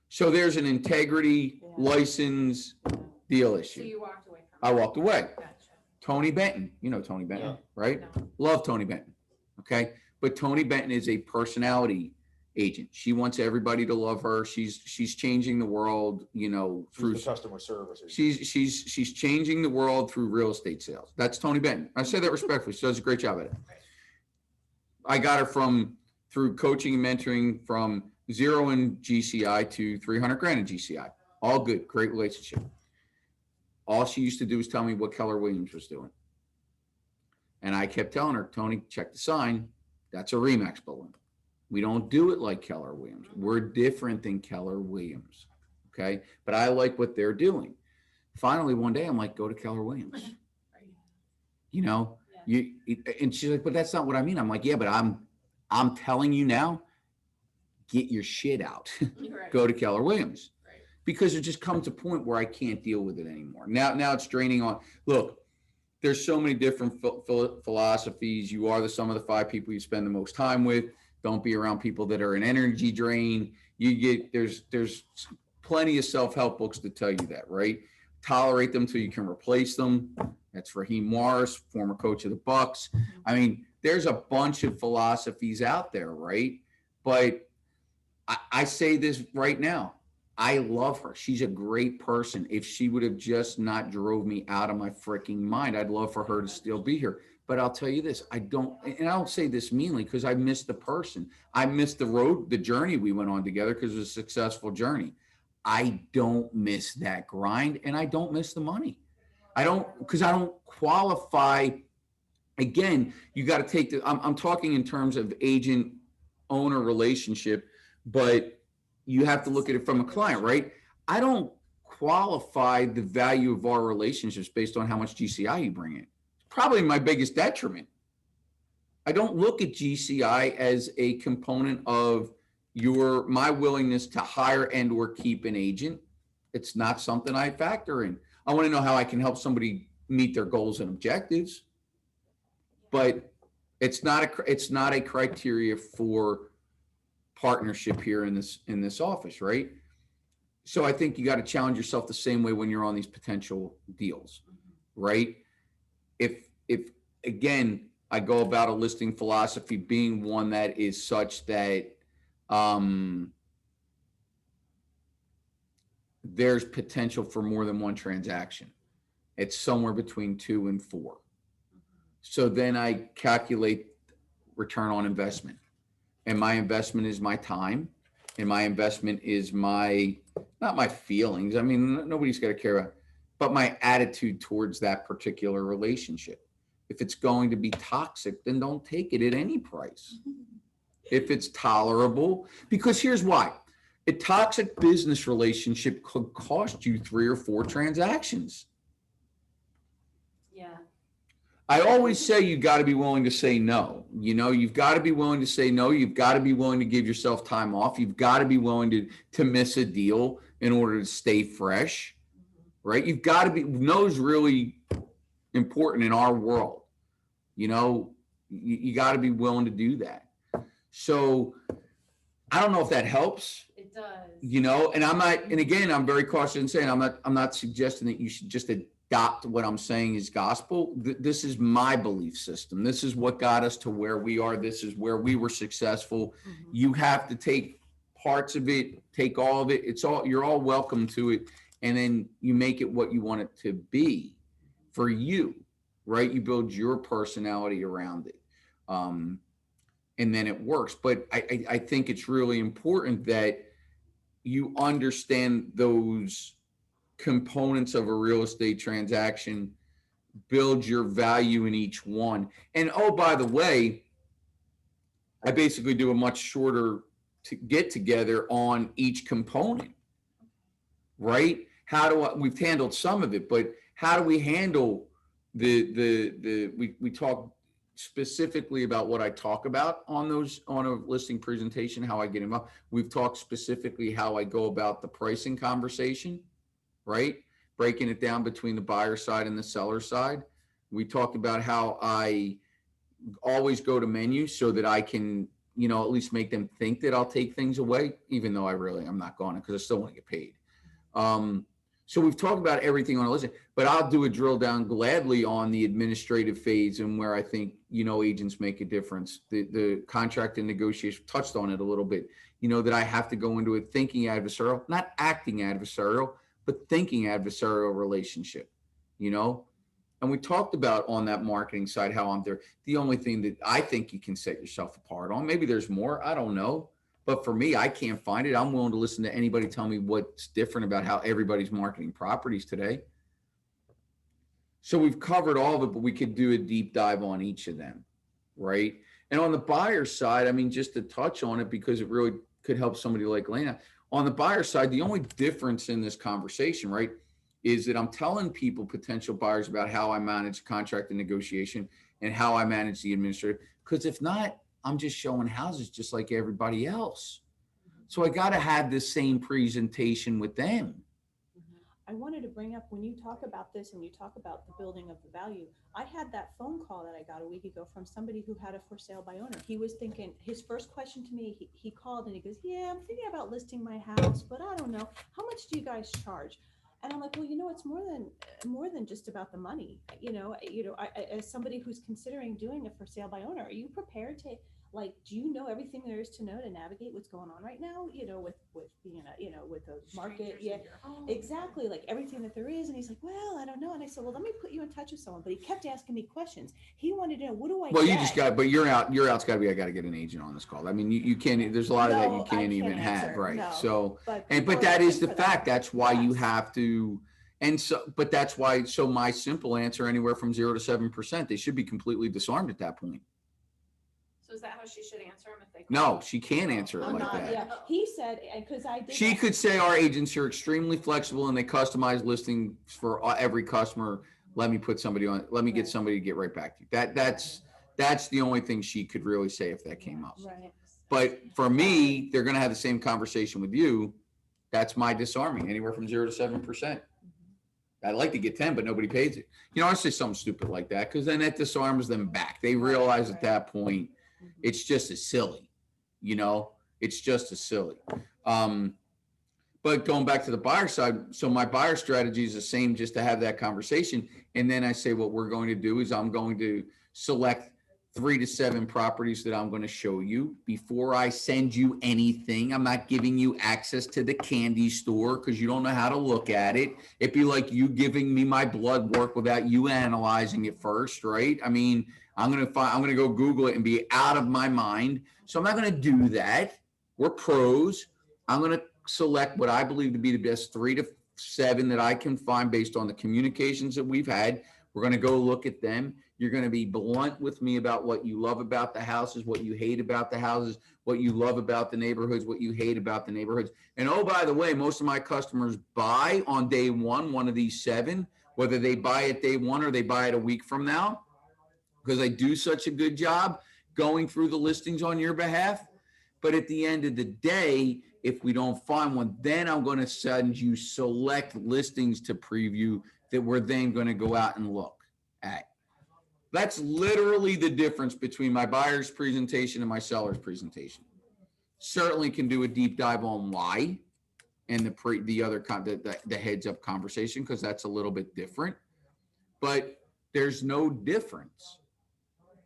So there's an integrity
Yeah.
license deal
So
issue.
you walked away from
I
it.
walked away.
Gotcha.
Tony Benton, you know Tony Benton,
Yeah.
right?
No.
Love Tony Benton. Okay. But Tony Benton is a personality agent. She wants everybody to love her. She's changing the world, through
Through the customer service.
she's changing the world through real estate sales. That's Tony Benton. I say that respectfully. She does a great job at it. I got her through coaching and mentoring from 0 in GCI to 300 grand in GCI. All good, great relationship. All she used to do was tell me what Keller Williams was doing. And I kept telling her, Tony, check the sign. That's a Remax balloon. We don't do it like Keller Williams. We're different than Keller Williams. Okay. But I like what they're doing. Finally, one day I'm like, go to Keller Williams.
Right.
You and she's like, but that's not what I mean. I'm like, yeah, but I'm telling you now, get your shit out.
Right.
Go to Keller Williams.
Right.
Because it just comes a point where I can't deal with it anymore. Now it's draining on. Look, there's so many different philosophies. You are the sum of the 5 people you spend the most time with. Don't be around people that are an energy drain. There's plenty of self-help books to tell you that, right? Tolerate them till you can replace them. That's Raheem Morris, former coach of the Bucks. I mean, there's a bunch of philosophies out there, right? But I say this right now. I love her. She's a great person. If she would have just not drove me out of my freaking mind, I'd love for her to still be here. But I'll tell you this, I don't say this meanly because I miss the person. I miss the road, the journey we went on together because it was a successful journey. I don't miss that grind and I don't miss the money. I don't qualify. Again, you got to take I'm talking in terms of agent owner relationship, but you have to look at it from a client, right? I don't qualify the value of our relationships based on how much GCI you bring in. Probably my biggest detriment. I don't look at GCI as a component of my willingness to hire and or keep an agent. It's not something I factor in. I want to know how I can help somebody meet their goals and objectives, but it's not a criteria for partnership here in this office, right? So I think you got to challenge yourself the same way when you're on these potential deals, right? If again, I go about a listing philosophy being one that is such that there's potential for more than one transaction. It's somewhere between 2 and 4. So then I calculate return on investment. And my investment is my time. And my investment is not my feelings. I mean, nobody's got to care about, but my attitude towards that particular relationship. If it's going to be toxic, then don't take it at any price. If it's tolerable, because here's why. A toxic business relationship could cost you 3 or 4 transactions.
Yeah.
I always say you got to be willing to say no. You know, you've got to be willing to say no. You've got to be willing to give yourself time off. You've got to be willing to miss a deal in order to stay fresh, right? You've got to be, no is really important in our world. You know, you got to be willing to do that. So I don't know if that helps.
It does.
You know, and again, I'm very cautious in saying I'm not suggesting that you should just adopt what I'm saying is gospel. This is my belief system. This is what got us to where we are. This is where we were successful.
Mm-hmm.
You have to take parts of it, take all of it. You're all welcome to it. And then you make it what you want it to be for you, right? You build your personality around it. And then it works. But I think it's really important that you understand those components of a real estate transaction, build your value in each one. And oh, by the way, I basically do a much shorter get together on each component, right? We've handled some of it, but how do we handle we talk specifically about what I talk about on a listing presentation, how I get involved. We've talked specifically how I go about the pricing conversation, right? Breaking it down between the buyer side and the seller side. We talked about how I always go to menu so that I can, you know, at least make them think that I'll take things away, even though I'm not going to, because I still want to get paid. So we've talked about everything on a listing, but I'll do a drill down gladly on the administrative phase and where I think, you know, agents make a difference. The contract and negotiation touched on it a little bit, you know, that I have to go into it thinking adversarial, not acting adversarial, but thinking adversarial relationship, you know? And we talked about on that marketing side, how I'm there. The only thing that I think you can set yourself apart on, maybe there's more, I don't know. But for me, I can't find it. I'm willing to listen to anybody tell me what's different about how everybody's marketing properties today. So we've covered all of it, but we could do a deep dive on each of them, right? And on the buyer side, I mean, just to touch on it, because it really could help somebody like Lena. On the buyer side, the only difference in this conversation, right, is that I'm telling people, potential buyers, about how I manage contract and negotiation and how I manage the administrative. Because if not, I'm just showing houses just like everybody else. So I got to have the same presentation with them.
I wanted to bring up, when you talk about this and you talk about the building of the value, I had that phone call that I got a week ago from somebody who had a for sale by owner. He was thinking, his first question to me, he called and he goes, yeah, I'm thinking about listing my house, but I don't know. How much do you guys charge? And I'm like, well, it's more than just about the money. As somebody who's considering doing a for sale by owner, are you prepared to, like, do you know everything there is to know to navigate what's going on right now? With being with the market.
Strangers
Yeah,
in your home.
exactly. Like everything that there is. And he's like, well, I don't know. And I said, well, let me put you in touch with someone. But he kept asking me questions. He wanted to know, what do I
Well, you
get?
just got, but your out's got to be, I got to get an agent on this call. I mean, you can't, there's a lot of that you
No, I
can't even
can't
have,
answer,
right?
no.
So,
But
but
people are
that is
looking
the
for that.
fact. That's why you
Yes.
have to, and so, but that's why, so my simple answer, anywhere from 0 to 7%, they should be completely disarmed at that point.
So is that how she should answer them if they?
No,
call?
she can't answer it
I'm
like
not,
that.
yeah. He said, because I did.
She
that-
could say our agents are extremely flexible and they customize listings for every customer. Let me put somebody on, let me get
Right.
somebody to get right back to you. That's the only thing she could really say if that came up.
Right.
But for me, they're going to have the same conversation with you. That's my disarming, anywhere from 0 to 7%. I'd like to get 10, but nobody pays it. I say something stupid like that because then that disarms them back. They realize at that point, it's just as silly, it's just as silly. But going back to the buyer side, so my buyer strategy is the same, just to have that conversation. And then I say, what we're going to do is I'm going to select 3 to 7 properties that I'm going to show you before I send you anything. I'm not giving you access to the candy store because you don't know how to look at it. It'd be like you giving me my blood work without you analyzing it first, right? I mean, I'm going to go Google it and be out of my mind. So I'm not going to do that. We're pros. I'm going to select what I believe to be the best 3 to 7 that I can find based on the communications that we've had. We're going to go look at them. You're going to be blunt with me about what you love about the houses, what you hate about the houses, what you love about the neighborhoods, what you hate about the neighborhoods. And oh, by the way, most of my customers buy on day one of these 7, whether they buy it day 1 or they buy it a week from now, because I do such a good job going through the listings on your behalf. But at the end of the day, if we don't find one, then I'm going to send you select listings to preview that we're then going to go out and look at. That's literally the difference between my buyer's presentation and my seller's presentation. Certainly can do a deep dive on why and the heads up conversation, because that's a little bit different, but there's no difference.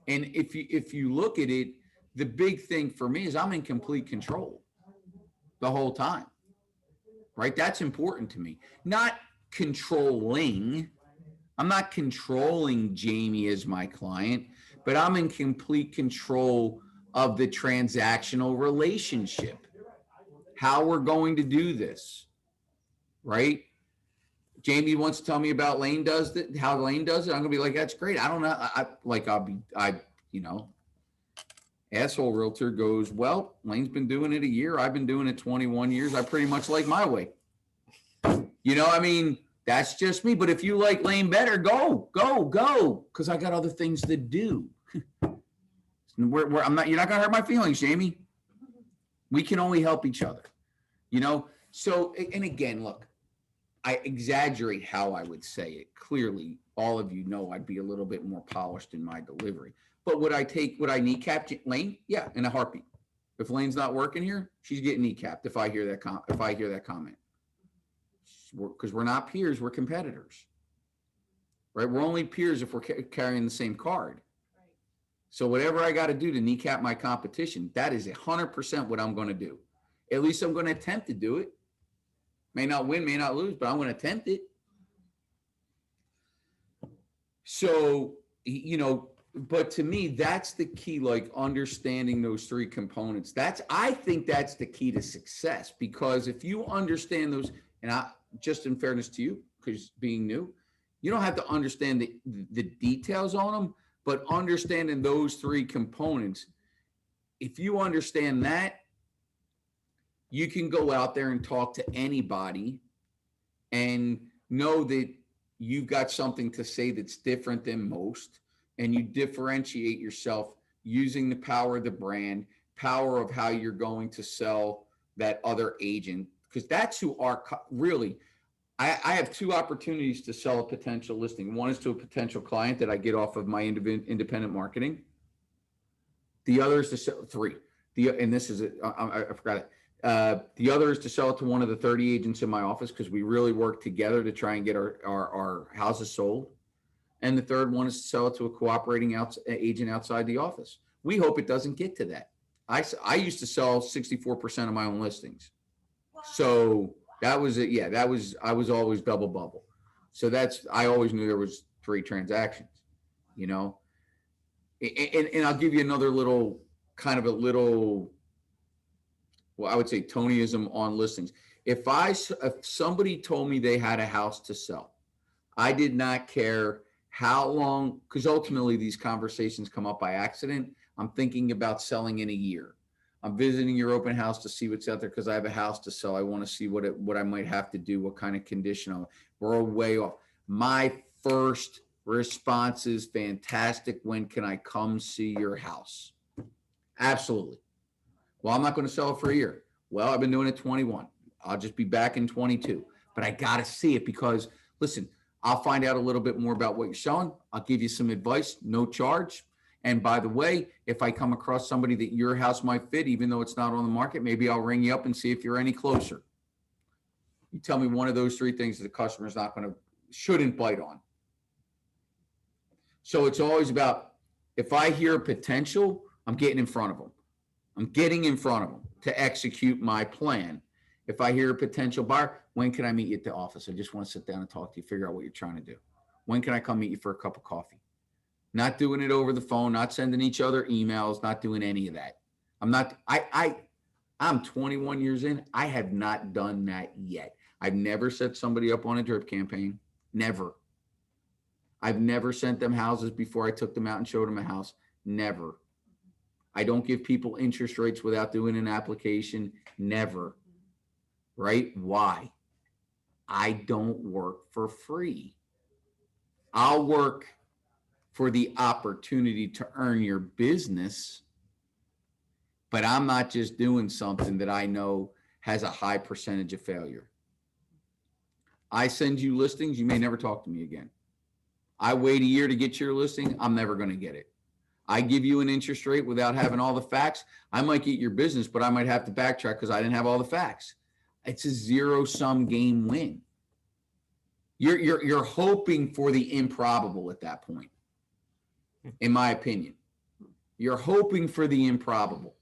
And if you look at it, the big thing for me is I'm in complete control the whole time, right? That's important to me. Not controlling. I'm not controlling Jamie as my client, but I'm in complete control of the transactional relationship, how we're going to do this, right? Jamie wants to tell me about Lane does that, how Lane does it. I'm gonna be like, that's great. I don't know. Asshole realtor goes, well, Lane's been doing it a year. I've been doing it 21 years. I pretty much like my way. I mean, that's just me. But if you like Lane better, go. Because I got other things to do. You're not gonna hurt my feelings, Jamie. We can only help each other. So, and again, look, I exaggerate how I would say it. Clearly, all of you know I'd be a little bit more polished in my delivery. But would I kneecap Lane? Yeah, in a heartbeat. If Lane's not working here, she's getting kneecapped if I hear that comment. Because we're not peers, we're competitors. Right? We're only peers if we're carrying the same card. So whatever I got to do to kneecap my competition, that is 100% what I'm going to do. At least I'm going to attempt to do it. May not win, may not lose, but I'm going to attempt it. So, but to me, that's the key, like understanding those 3 components. I think that's the key to success, because if you understand those, and just in fairness to you, because being new, you don't have to understand the details on them, but understanding those 3 components, if you understand that, you can go out there and talk to anybody and know that you've got something to say that's different than most, and you differentiate yourself using the power of the brand, power of how you're going to sell that other agent, because that's who really, I have 2 opportunities to sell a potential listing. One is to a potential client that I get off of my independent marketing. The other is to sell 3. And this is I forgot it. The other is to sell it to one of the 30 agents in my office because we really work together to try and get our houses sold. And the third one is to sell it to a cooperating agent outside the office. We hope it doesn't get to that. I used to sell 64% of my own listings. So that was it. Yeah, I was always double bubble. So I always knew there was 3 transactions, you know? And I'll give you another little, well, I would say Tonyism on listings. If somebody told me they had a house to sell, I did not care how long, because ultimately these conversations come up by accident. I'm thinking about selling in a year. I'm visiting your open house to see what's out there because I have a house to sell. I want to see what I might have to do, what kind of condition we're way off. My first response is fantastic. When can I come see your house? Absolutely. Well, I'm not going to sell it for a year. Well, I've been doing it 21. I'll just be back in 22. But I got to see it because, listen, I'll find out a little bit more about what you're selling. I'll give you some advice, no charge. And by the way, if I come across somebody that your house might fit, even though it's not on the market, maybe I'll ring you up and see if you're any closer. You tell me one of those 3 things that the customer's shouldn't bite on. So it's always about, if I hear potential, I'm getting in front of them. I'm getting in front of them to execute my plan. If I hear a potential buyer, when can I meet you at the office? I just want to sit down and talk to you, figure out what you're trying to do. When can I come meet you for a cup of coffee? Not doing it over the phone, not sending each other emails, not doing any of that. I'm 21 years in. I have not done that yet. I've never set somebody up on a drip campaign. Never. I've never sent them houses before I took them out and showed them a house. Never. I don't give people interest rates without doing an application. Never. Right? Why? I don't work for free. I'll work for the opportunity to earn your business, but I'm not just doing something that I know has a high percentage of failure. I send you listings, you may never talk to me again. I wait a year to get your listing, I'm never going to get it. I give you an interest rate without having all the facts. I might get your business, but I might have to backtrack because I didn't have all the facts. It's a zero-sum game win. You're hoping for the improbable at that point, in my opinion. You're hoping for the improbable.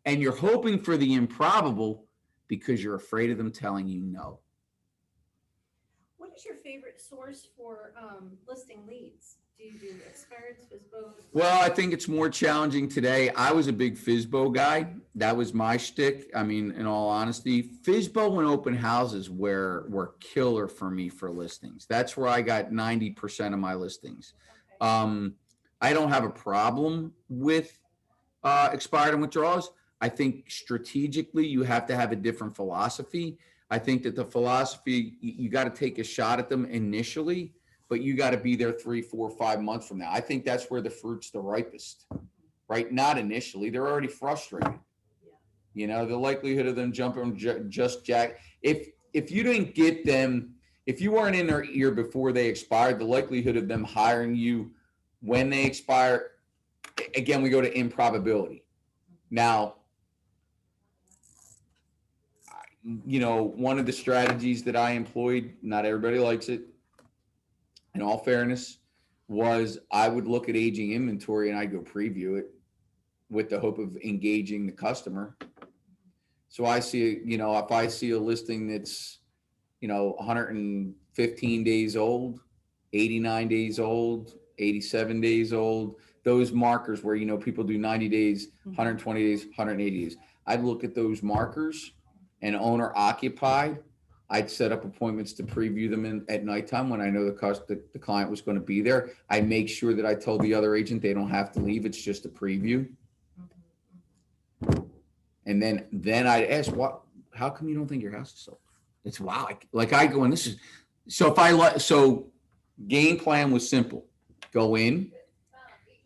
And you're hoping for the improbable because you're afraid of them telling you no.
What is your favorite source for listing leads? Do you do experts, FSBOs?
Well, I think it's more challenging today. I was a big FSBO guy. That was my shtick. I mean, in all honesty, FSBO and open houses were killer for me for listings. That's where I got 90% of my listings. I don't have a problem with expired and withdrawals. I think strategically you have to have a different philosophy. I think that the philosophy, you got to take a shot at them initially, but you got to be there 3, 4, 5 months from now. I think that's where the fruit's the ripest, right? Not initially. They're already frustrated. You know, the likelihood of them jumping just jack. If you didn't get them, if you weren't in their ear before they expired, the likelihood of them hiring you when they expire, again, we go to improbability. Now, you know, one of the strategies that I employed, not everybody likes it, in all fairness, was I would look at aging inventory and I'd go preview it with the hope of engaging the customer. So I see, you know, if I see a listing that's, you know, 115 days old, 89 days old, 87 days old, those markers where, you know, people do 90 days, 120 days, 180 days. I'd look at those markers and owner occupied. I'd set up appointments to preview them at nighttime when I know the client was going to be there. I make sure that I told the other agent they don't have to leave. It's just a preview. And then I'd ask, how come you don't think your house is sold? It's wow. Like I go in, this is, so game plan was simple. Go in,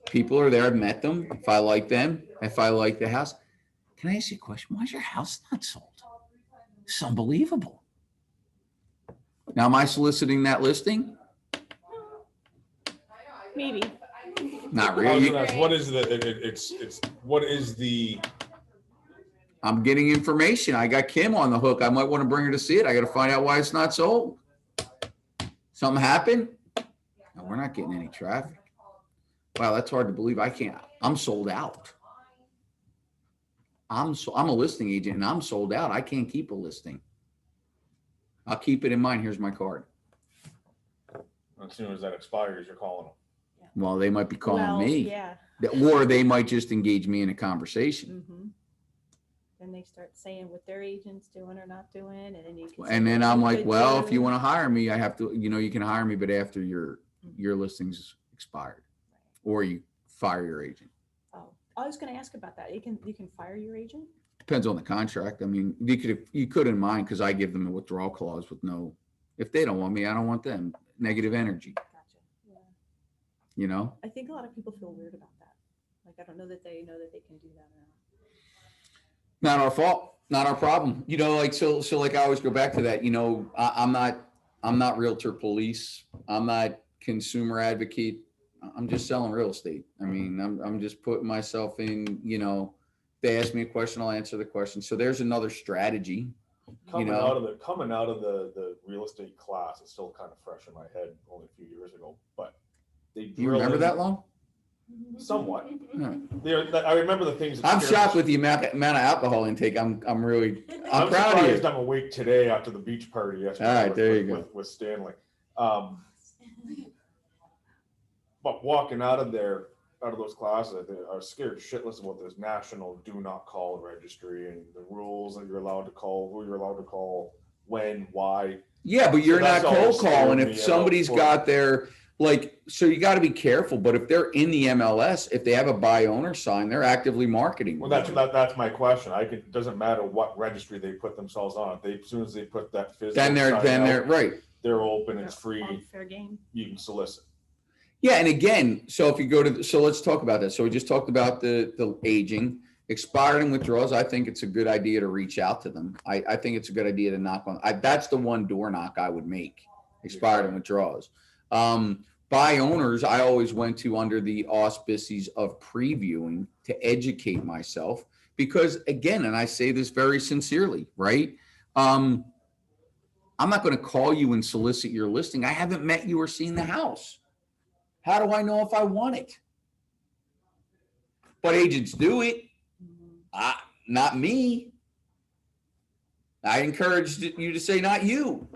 people are there. I've met them. If I like them, if I like the house, can I ask you a question? Why is your house not sold? It's unbelievable. Now, am I soliciting that listing?
Maybe.
Not
I was
really.
gonna ask, what is the
I'm getting information. I got Kim on the hook. I might want to bring her to see it. I got to find out why it's not sold. Something happened? No, we're not getting any traffic. Wow, that's hard to believe. I'm sold out. I'm a listing agent and I'm sold out. I can't keep a listing. I'll keep it in mind. Here's my card.
As soon as that expires, you're calling them.
Well, they might be calling
Well,
me,
Yeah.
or they might just engage me in a conversation.
Mhm. Then they start saying what their agent's doing or not doing, and then you can. say
And then
what
I'm
you
like,
could
well,
do.
if you want to hire me, I have to, you can hire me, but after your listing's expired or you fire your agent.
Oh, I was gonna ask about that. You can fire your agent?
Depends on the contract. I mean, you could in mind, because I give them a withdrawal clause with no, if they don't want me, I don't want them. Negative energy,
Gotcha. Yeah.
you know?
I think a lot of people feel weird about that. Like, I don't know that they know that they can do that or not.
Not our fault, not our problem. Like, so like I always go back to that, I'm not realtor police. I'm not consumer advocate. I'm just selling real estate. I mean, I'm just putting myself in, they ask me a question, I'll answer the question. So there's another strategy.
Coming out of the real estate class, it's still kind of fresh in my head only a few years ago, but they
Do you remember that long?
somewhat.
Yeah.
I remember the things.
I'm shocked with the amount of alcohol intake. I'm proud of
surprised
you.
I'm awake today after the beach party yesterday.
All right, there you go.
With Stanley. But walking out of those classes, I was scared shitless about this national do not call registry and the rules that you're allowed to call, who you're allowed to call, when, why.
Yeah, but you're not
that's all
cold calling.
scared
If
me
somebody's
about
got their, so you got to be careful. But if they're in the MLS, if they have a buy owner sign, they're actively marketing.
Well, that's my question. It doesn't matter what registry they put themselves on. As soon as they put that physical
then
sign
they're
out,
right.
they're open, it's
On
free,
fair game.
you can solicit.
Yeah, and again, so if you go to, so let's talk about that. So we just talked about the aging, expired and withdrawals. I think it's a good idea to reach out to them. I think it's a good idea to knock on. That's the one door knock I would make. Expired and withdrawals. Buy owners, I always went to under the auspices of previewing to educate myself, because again, and I say this very sincerely, right? I'm not going to call you and solicit your listing. I haven't met you or seen the house. How do I know if I want it? But agents do it. Not me. I encourage you to say not you.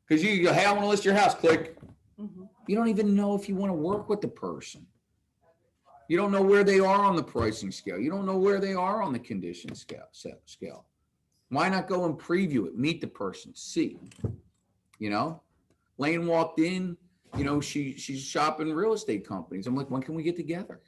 Because you go, hey, I want to list your house. Click.
Mhm.
You don't even know if you want to work with the person. You don't know where they are on the pricing scale. You don't know where they are on the condition scale. Why not go and preview it? Meet the person. See. Lane walked in. She's shopping real estate companies. I'm like, when can we get together?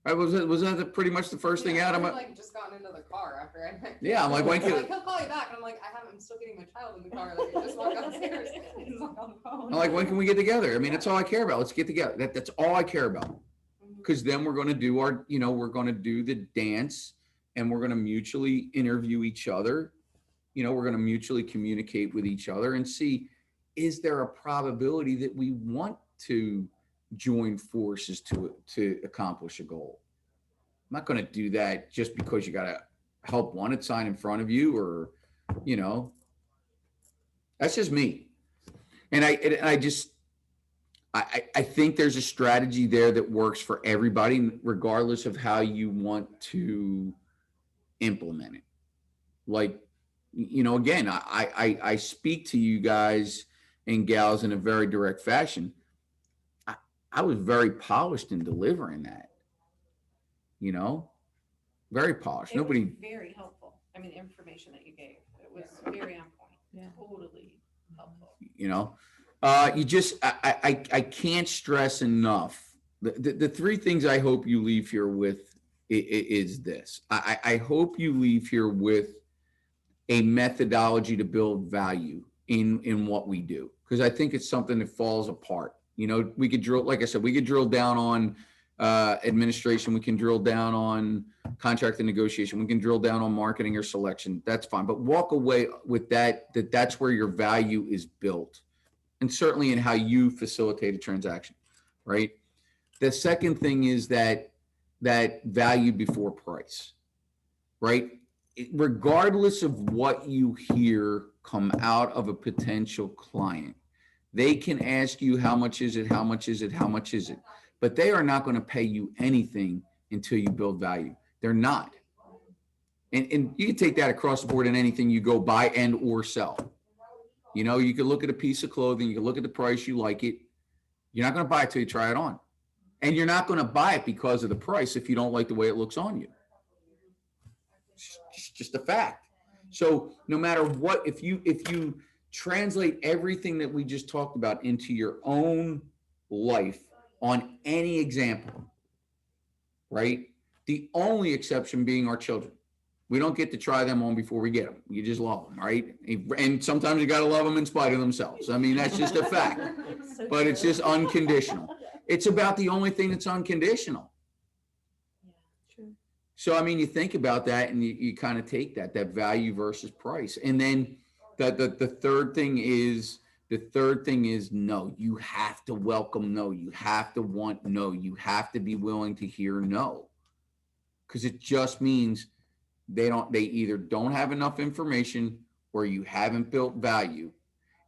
Right? Was that pretty much the first thing out?
I'm like just gotten into the car after I met.
Yeah, I'm like, when can?
He'll call you back, and I'm like, I'm still getting my child in the car. Like, I just walked downstairs. He's like on the phone.
I'm like, when can we get together? I mean, that's all I care about. Let's get together. That's all I care about. Because then we're going to do we're going to do the dance, and we're going to mutually interview each other. We're going to mutually communicate with each other and see, is there a probability that we want to join forces to accomplish a goal? I'm not going to do that just because you got to help wanted sign in front of you, or, that's just me. And I think there's a strategy there that works for everybody, regardless of how you want to implement it. Like, again, I speak to you guys and gals in a very direct fashion. I was very polished in delivering that, very polished.
It was
Nobody.
very helpful. I mean, the information that you gave, it was very on point.
Yeah.
Totally helpful.
You just, I can't stress enough. The three things I hope you leave here with is this. I hope you leave here with a methodology to build value in what we do. Because I think it's something that falls apart. We could drill, like I said, we could drill down on administration. We can drill down on contract and negotiation. We can drill down on marketing or selection. That's fine. But walk away with that's where your value is built. And certainly in how you facilitate a transaction, right? The second thing is that value before price, right? regardless of what you hear come out of a potential client, they can ask you, how much is it? How much is it? How much is it? But they are not going to pay you anything until you build value. They're not. And you can take that across the board in anything you go buy and or sell. You know, you can look at a piece of clothing, you can look at the price, you like it. You're not going to buy it till you try it on. And you're not going to buy it because of the price if you don't like the way it looks on you. It's just a fact. So no matter what, if you translate everything that we just talked about into your own life on any example, right? The only exception being our children. We don't get to try them on before we get them. You just love them, right? And sometimes you got to love them in spite of themselves. I mean, that's just a fact,
So
but it's
true.
just unconditional. It's about the only thing that's unconditional.
True.
So, I mean, you think about that and you kind of take that value versus price. And then the third thing is no. You have to welcome no. You have to want no. You have to be willing to hear no. Because it just means they either don't have enough information or you haven't built value.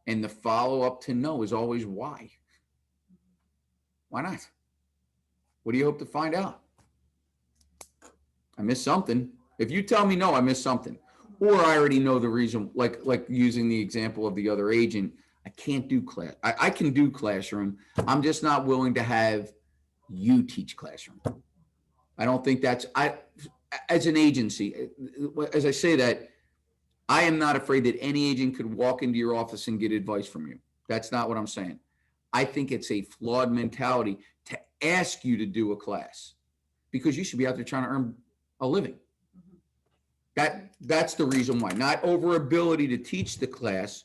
And the follow-up to no is always why. Why not? What do you hope to find out? I missed something. If you tell me no, I missed something. Or I already know the reason, like using the example of the other agent, I can't do class. I can do classroom. I'm just not willing to have you teach classroom. I don't think as an agency, as I say that, I am not afraid that any agent could walk into your office and get advice from you. That's not what I'm saying. I think it's a flawed mentality to ask you to do a class because you should be out there trying to earn a living. That's the reason why, not over ability to teach the class,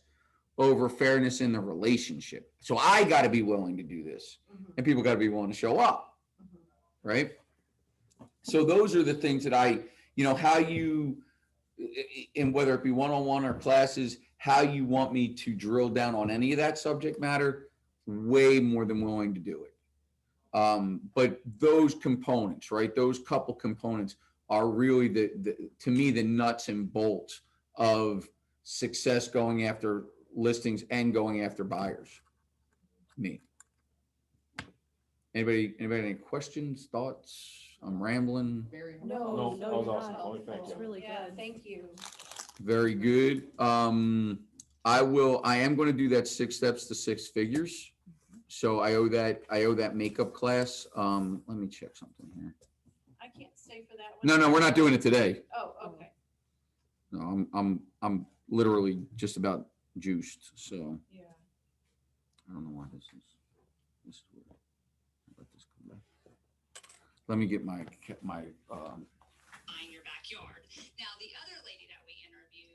over fairness in the relationship. So I got to be willing to do this and people got to be willing to show up. Right. So those are the things that how you, and whether it be one-on-one or classes, how you want me to drill down on any of that subject matter, way more than willing to do it. But those components, right? Those couple components are really to me, the nuts and bolts of success going after listings and going after buyers. Me. Anybody any questions, thoughts? I'm rambling.
Very
No, that was
you're
awesome.
not.
Tony, thank
That's
you.
really
Yeah,
good.
thank you.
Very good. I am going to do that 6 steps to 6 figures. So I owe that makeup class. Let me check something here.
I can't stay for that one.
No, we're not doing it today.
Oh, okay.
No, I'm literally just about juiced. So
Yeah.
I don't know why this is weird. Let this come back. Let me get my
Buying your backyard. Now, the other lady that we interviewed,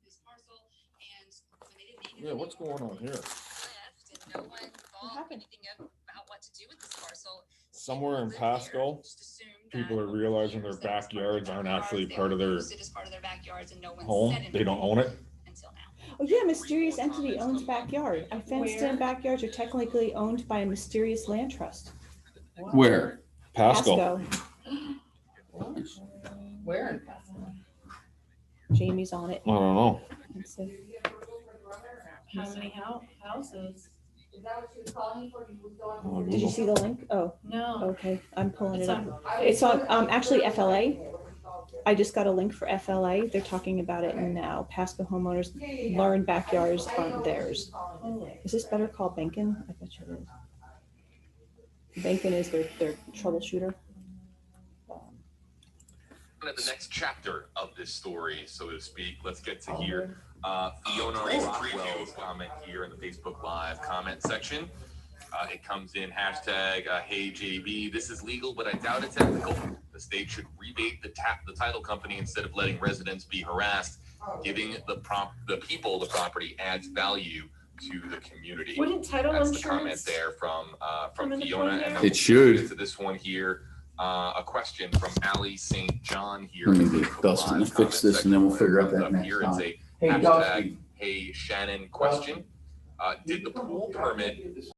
this parcel, and when they didn't name it,
Yeah, what's going on here?
left, and no one thought anything about what to do with this parcel.
Somewhere in
Lived there,
Pasco,
just assumed
people
that
are
over the
realizing
years
their
that it's part of
backyards aren't
backyards,
actually
they
part of their
used it as part of their backyards, and no one
home.
said
They don't
anything
own it.
until now.
Oh yeah, mysterious entity owns backyard. Our fenced-in backyards are technically owned by a mysterious land trust.
where?
Pasco.
Where in Pasco?
Jamie's on it.
I don't know.
Let's see.
How many houses?
Did you see the link? Oh,
No.
okay. I'm pulling
It's
it up. It's on, actually FLA. I just got a link for FLA. They're talking about it now. Pasco homeowners learn backyards aren't theirs. Is this better called Bankin? I bet you it is. Bankin is their troubleshooter.
At the next chapter of this story, so to speak, let's get to hear Fiona Rockwell's comment here in the Facebook Live comment section. It comes in hashtag hey JB, this is legal, but I doubt it's ethical. The state should rebate the title company instead of letting residents be harassed. Giving the people the property adds value to the community.
Wouldn't title
That's the comment
insurance?
there from
come into
Fiona.
play
And
here?
then
It should.
we'll get to this one here. A question from Ali St. John here.
Let me
in the
get
Facebook
Dustin to
Live
fix
comment
this and then we'll
section.
figure out that
Up
next
here,
time.
it's a
Hey,
hashtag
Dustin.
Hey Shannon question. Did the pool permit